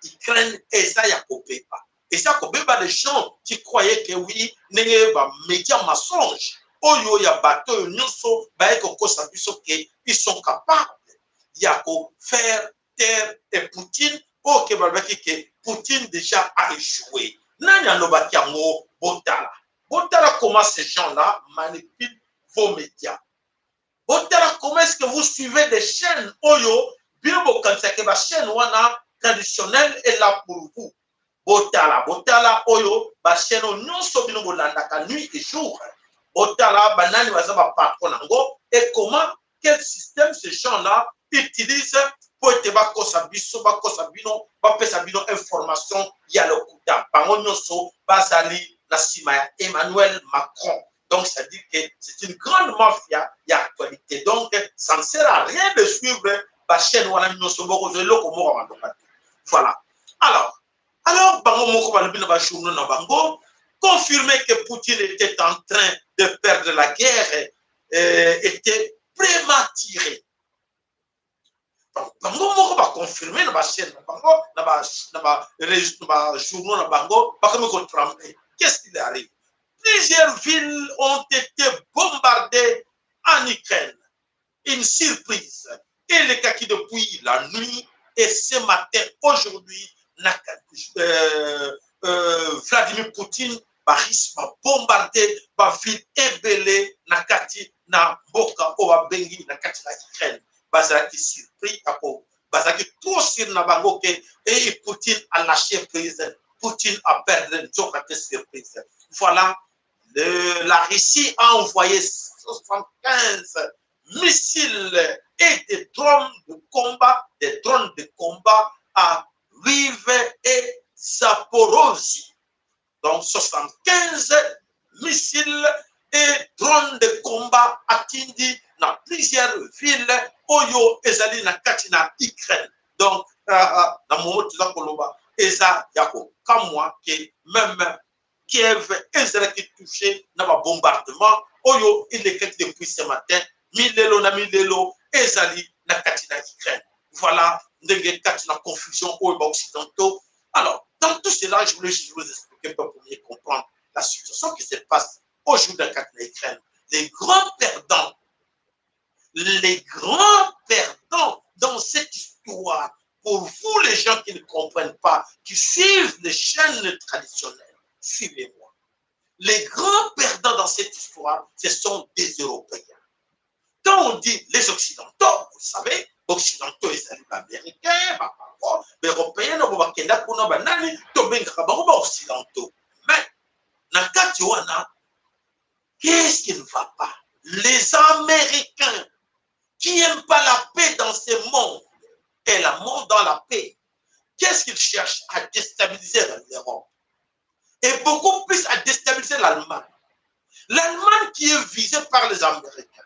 Ukraine, eza ya kopepa. Eza kopepa des gens qui croyaient que oui, nenge ba média mensonge. Oyo ya bateau nyonso ba eko kosa biso ke ils sont capables ya ko faire taire et Poutine au ke balbaki ke Poutine déjà a échoué. Nanya no bakiango botala. Botala comment ces gens-là manipulent vos médias. Botala comment est-ce que vous suivez des chaînes oyo bilbo kansake ba chaîne wana traditionnelle est là pour vous. Botala oyo ba chaîne nyonso bino bolandaka nuit et jour. Botala banani bazaba patron nango et comment quel système ces gens-là utilisent pour être bakosa biso bakosa bino bapesa bino information ya lokuta bango nyonso bazali na sima ya Emmanuel Macron. Donc ça dit que c'est une grande mafia ya actualité. Donc ça ne sert à rien de suivre ba chaîne wana nyonso boko zeloko moko bandokati. Voilà. Alors bango moko balibina ba journaux na bango confirmer que Poutine était en train de perdre la guerre était prématuré. Bango moko ba confirmer na ba chaîne na bango na ba journaux na bango ba comme ko tremper. Qu'est-ce qui arrive? Plusieurs villes ont été bombardées en Ukraine. Une surprise. Et les cas qui depuis la nuit et ce matin aujourd'hui Vladimir Poutine va bombarder la ville ébélée na kati na mboka owa bengi na kati na Ukraine. Bazaki surpris ako bazaki trop sur na bango ke et Poutine a lâché prise. Poutine a perdu une surprise. Voilà, la Russie a envoyé 75 missiles et des drones de combat à Lviv et Zaporozhye. Donc 75 missiles et drones de combat atteindus dans plusieurs villes oyo ezali na kati na Ukraine. Donc na moment tuza koloba eza yako kamwa ke même Kiev ezalaki touché na ba bombardement oyo il est fait depuis ce matin milelo ezali na kati na Ukraine. Voilà ndenge kati na confusion oyo ba occidentaux. Alors dans tout cela je voulais juste vous expliquer pour mieux comprendre la situation qui se passe aujourd'hui dans kati na Ukraine. Les grands perdants dans cette histoire, pour vous les gens qui ne comprennent pas, qui suivent les chaînes traditionnelles, suivez-moi. Les grands perdants dans cette histoire, ce sont des Européens. Quand on dit les Occidentaux, vous savez, Occidentaux, ils sont américains, Européens, Occidentaux. Mais, dans Katiwana, qu'est-ce qui ne va pas? Les Américains qui n'aiment pas la paix dans ce monde et le monde dans la paix, qu'est-ce qu'ils cherchent? À déstabiliser l'Europe et beaucoup plus à déstabiliser l'Allemagne. L'Allemagne qui est visée par les Américains.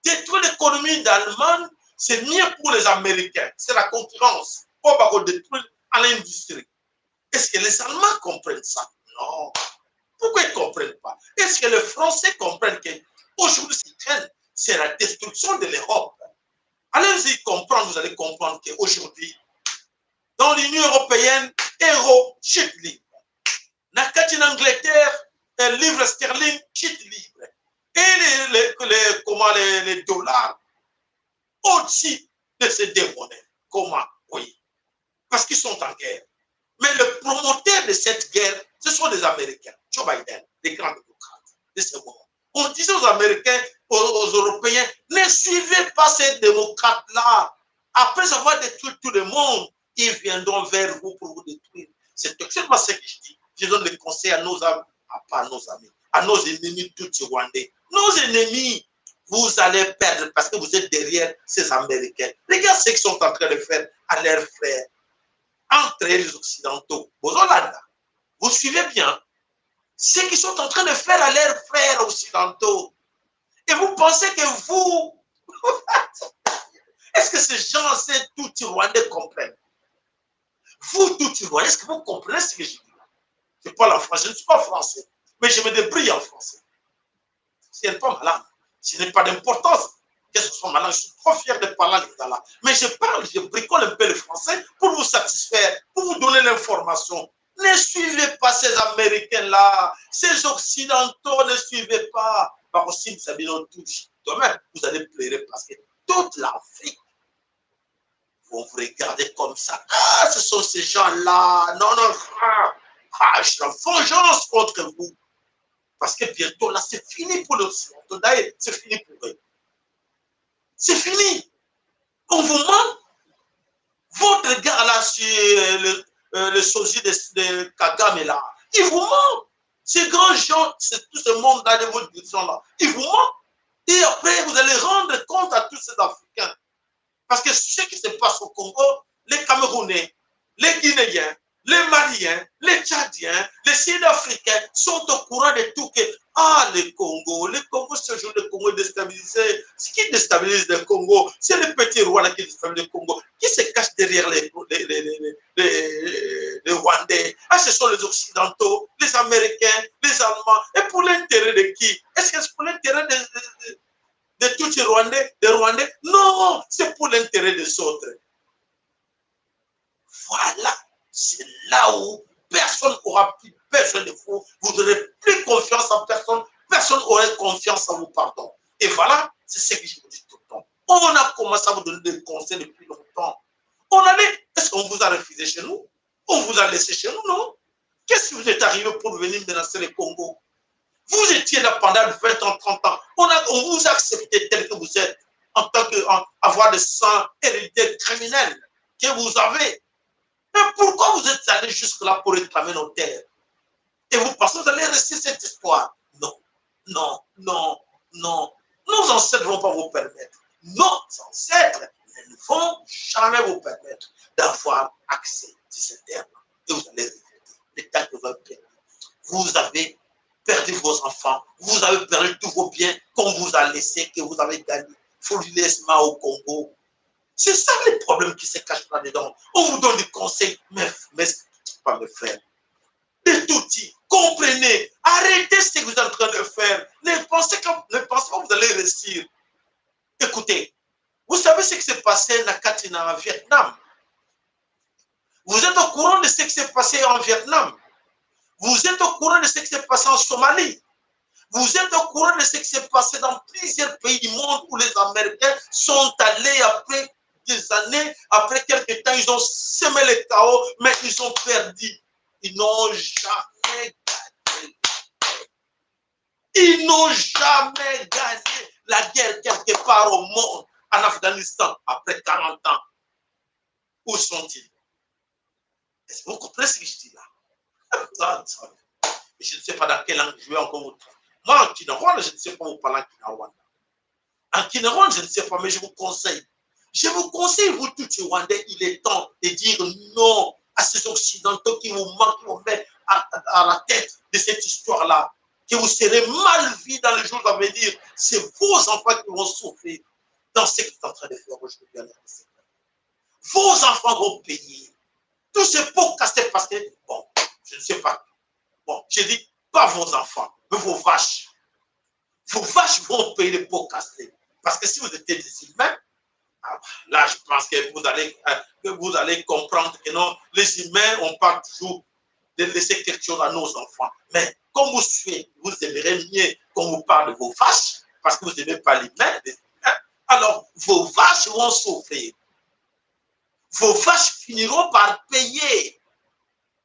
Détruire l'économie d'Allemagne, c'est mieux pour les Américains. C'est la concurrence. On va détruire à l'industrie. Est-ce que les Allemands comprennent ça? Non. Pourquoi ils ne comprennent pas? Est-ce que les Français comprennent qu'aujourd'hui, c'est la destruction de l'Europe? Allez-y comprendre, vous allez comprendre qu'aujourd'hui, dans l'Union européenne, euro, chute libre. Nakati en Angleterre, le livre sterling, chute libre. Et les dollars au-dessus de ces deux monnaies. Comment? Oui. Parce qu'ils sont en guerre. Mais le promoteur de cette guerre, ce sont les Américains. Joe Biden, les grands démocrates de ce moment. On disait aux Américains, aux Européens, ne suivez pas ces démocrates-là. Après avoir détruit tout le monde, ils viendront vers vous pour vous détruire. C'est exactement ce que je dis. Je donne le conseil à nos amis, pas à nos amis, à nos ennemis tout rwandais. Nos ennemis, vous allez perdre parce que vous êtes derrière ces Américains. Regarde ce qu'ils sont en train de faire à leurs frères. Entre les Occidentaux. Vous suivez bien ce qu'ils sont en train de faire à leurs frères occidentaux. Et vous pensez que vous... Est-ce que ces gens, ces tout Rwandais comprennent? Vous, tout Rwandais, est-ce que vous comprenez ce que je dis? Je parle en français, je ne suis pas français, mais je me débrouille en français. Ce n'est pas malin. Ce n'est pas d'importance que ce soit malin. Je suis trop fier de parler de là. Mais je parle, je bricole un peu le français pour vous satisfaire, pour vous donner l'information. Ne suivez pas ces Américains-là, ces Occidentaux, ne suivez pas. Par aussi, vous savez, demain, vous allez pleurer parce que toute l'Afrique vont vous regarder comme ça. Ah, ce sont ces gens-là. Non, non, je suis en vengeance contre vous. Parce que bientôt, là, c'est fini pour l'Occident. D'ailleurs, c'est fini pour eux. C'est fini. On vous ment. Votre regard là sur le sosie de Kagame là, il vous ment. Ces grands gens, tout ce monde-là de votre direction-là, il vous ment. Et après, vous allez rendre compte à tous ces Africains. Parce que ce qui se passe au Congo, les Camerounais, les Guinéens, les Maliens, les Tchadiens, les Sud-Africains sont au courant de tout que, le Congo, ce jour, le Congo est déstabilisé. Ce qui déstabilise le Congo, c'est le petit roi qui déstabilise le Congo, qui se cache derrière les Rwandais. Ce sont les Occidentaux, les Américains, les Allemands. Et pour l'intérêt de qui? Est-ce que c'est pour l'intérêt de tous les Rwandais? Non, c'est pour l'intérêt des autres. Voilà. C'est là où personne n'aura plus besoin de vous. Vous n'aurez plus confiance en personne. Personne n'aura confiance en vous, pardon. Et voilà, c'est ce que je vous dis tout le temps. On a commencé à vous donner des conseils depuis longtemps. Est-ce qu'on vous a refusé chez nous? On vous a laissé chez nous, non? Qu'est-ce qui vous est arrivé pour venir menacer le Congo? Vous étiez là pendant 20 ans, 30 ans. On vous a accepté tel que vous êtes, en tant qu'avoir des sangs héritiers criminels que vous avez. Mais pourquoi vous êtes allé jusque-là pour réclamer nos terres? Et vous pensez que vous allez rester cette histoire? Non, non, non, non. Nos ancêtres ne vont pas vous permettre. Nos ancêtres ne vont jamais vous permettre d'avoir accès à ces terres. Et vous allez regretter l'état que vous avez perdu. Vous avez perdu vos enfants. Vous avez perdu tous vos biens qu'on vous a laissés, que vous avez gagnés. Frauduleusement au Congo. C'est ça le problème qui se cache là-dedans. On vous donne des conseils, mais pas mes frères. De tout type, comprenez, arrêtez ce que vous êtes en train de faire. Ne pensez pas que vous allez réussir. Écoutez, vous savez ce qui s'est passé en Vietnam. Vous êtes au courant de ce qui s'est passé en Vietnam. Vous êtes au courant de ce qui s'est passé en Somalie. Vous êtes au courant de ce qui s'est passé dans plusieurs pays du monde où les Américains sont allés après des années, après quelques temps, ils ont semé le chaos, mais ils ont perdu. Ils n'ont jamais gagné. Ils n'ont jamais gagné la guerre quelque part au monde, en Afghanistan, après 40 ans. Où sont-ils? Est-ce que vous comprenez ce que je dis là? Je ne sais pas dans quelle langue je vais encore vous dire. Moi, en Kinyarwanda, je ne sais pas vous parler en Kinyarwanda. En Kinyarwanda, je ne sais pas, mais je vous conseille. Je vous conseille, vous tous les Rwandais, il est temps de dire non à ces Occidentaux qui vous manquent, qui vous mettent à la tête de cette histoire-là. que vous serez mal vus dans les jours à venir. C'est vos enfants qui vont souffrir dans ce que tu es en train de faire aujourd'hui. Vos enfants vont payer. Tous ces pots cassés parce que, bon, je ne sais pas. Bon, je dis pas vos enfants, mais vos vaches. Vos vaches vont payer les pots cassés. Parce que si vous êtes des humains, là, je pense que vous allez comprendre que non, les humains, on parle toujours de laisser quelque chose à nos enfants. Mais comme vous suivez, vous aimerez mieux qu'on vous parle de vos vaches, parce que vous n'aimez pas les humains, alors vos vaches vont souffrir. Vos vaches finiront par payer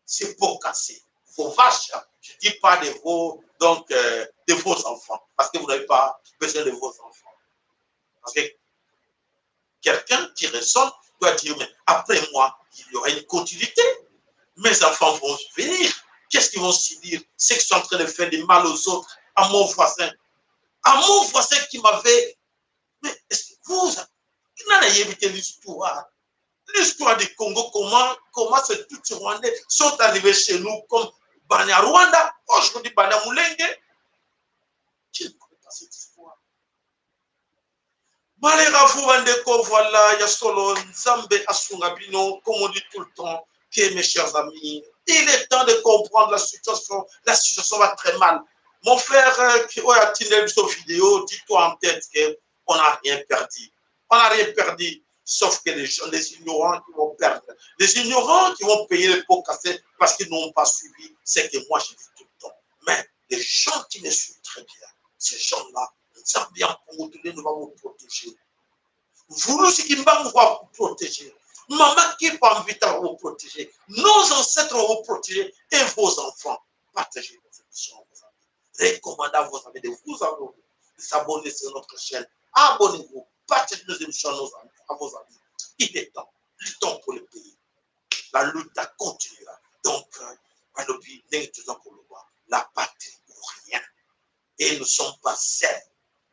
ces pots cassés. Vos vaches, je ne dis pas de vos, donc, de vos enfants, parce que vous n'avez pas besoin de vos enfants. Parce que quelqu'un qui raisonne doit dire, mais après moi, il y aura une continuité. Mes enfants vont venir. Qu'est-ce qu'ils vont subir? Ceux qui sont en train de faire du mal aux autres, à mon voisin. À mon voisin qui m'avait... Mais est-ce que vous n'avez évité l'histoire? L'histoire du Congo, comment ces petits Rwandais sont arrivés chez nous comme Banya Rwanda, aujourd'hui Banya Mulenge. Qui ne connaît pas cette histoire? Malheureusement, voilà, il y a solo Nzambe Asungabino, comme on dit tout le temps, que mes chers amis, il est temps de comprendre la situation. La situation va très mal. Mon frère qui a tiré cette vidéo, dis-toi en tête qu'on n'a rien perdu. On n'a rien perdu, sauf que les gens, les ignorants qui vont perdre. Les ignorants qui vont payer les pots cassés parce qu'ils n'ont pas suivi ce que moi je dis tout le temps. Mais les gens qui me suivent très bien, ces gens-là, Nzambe nous va vous protéger. Vous, nous, qui va vous protéger. Maman qui va vous protéger. Nos ancêtres vont vous protéger et vos enfants. Partagez vos émissions à vos amis. Recommandez à vos amis de vous abonner, de s'abonner sur notre chaîne. Abonnez-vous. Partagez nos émissions à vos amis. Il est temps. Luttons pour le pays. La lutte continuera. Donc, la patrie ou rien. Et nous ne sommes pas seuls.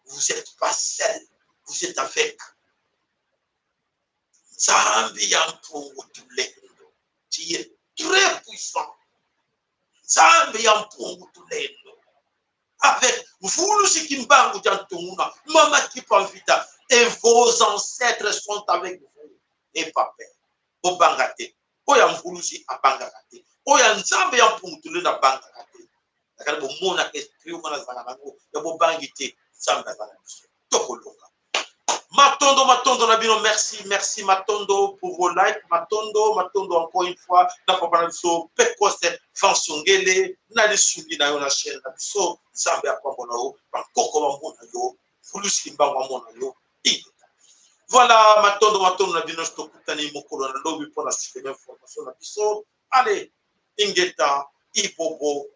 Vous n'êtes pas seuls. Vous êtes avec Nzambi Yampungu Tulendo, qui est très puissant. Nzambi Yampungu Tulendo. Avec vous, nous qui m'bangu Jantunguna, Mama Kipavita, et vos ancêtres sont avec vous. Et papa, Obangate, Oyamvulusi Abangate, Oyanzambi Yampungu Tulendo Abangate. Car bon, mon esprit, on a zangango, et bon bangité, Zamba Zangango, Tokolonga. Matondo, Nabino, merci, Matondo, pour vos likes. Matondo, encore une fois, la papa Nabiso, Pekose, Fansongele, Nali Sugi, na la chaîne, Nabiso, Zambé à Pambono, Koko Mamonayo, Fuluski Mbamamonayo, voilà, Matondo, Nabino, Stokutani, Mokolo, Lobby pour la système information, Nabiso, allez, Ingeta, Ipopo.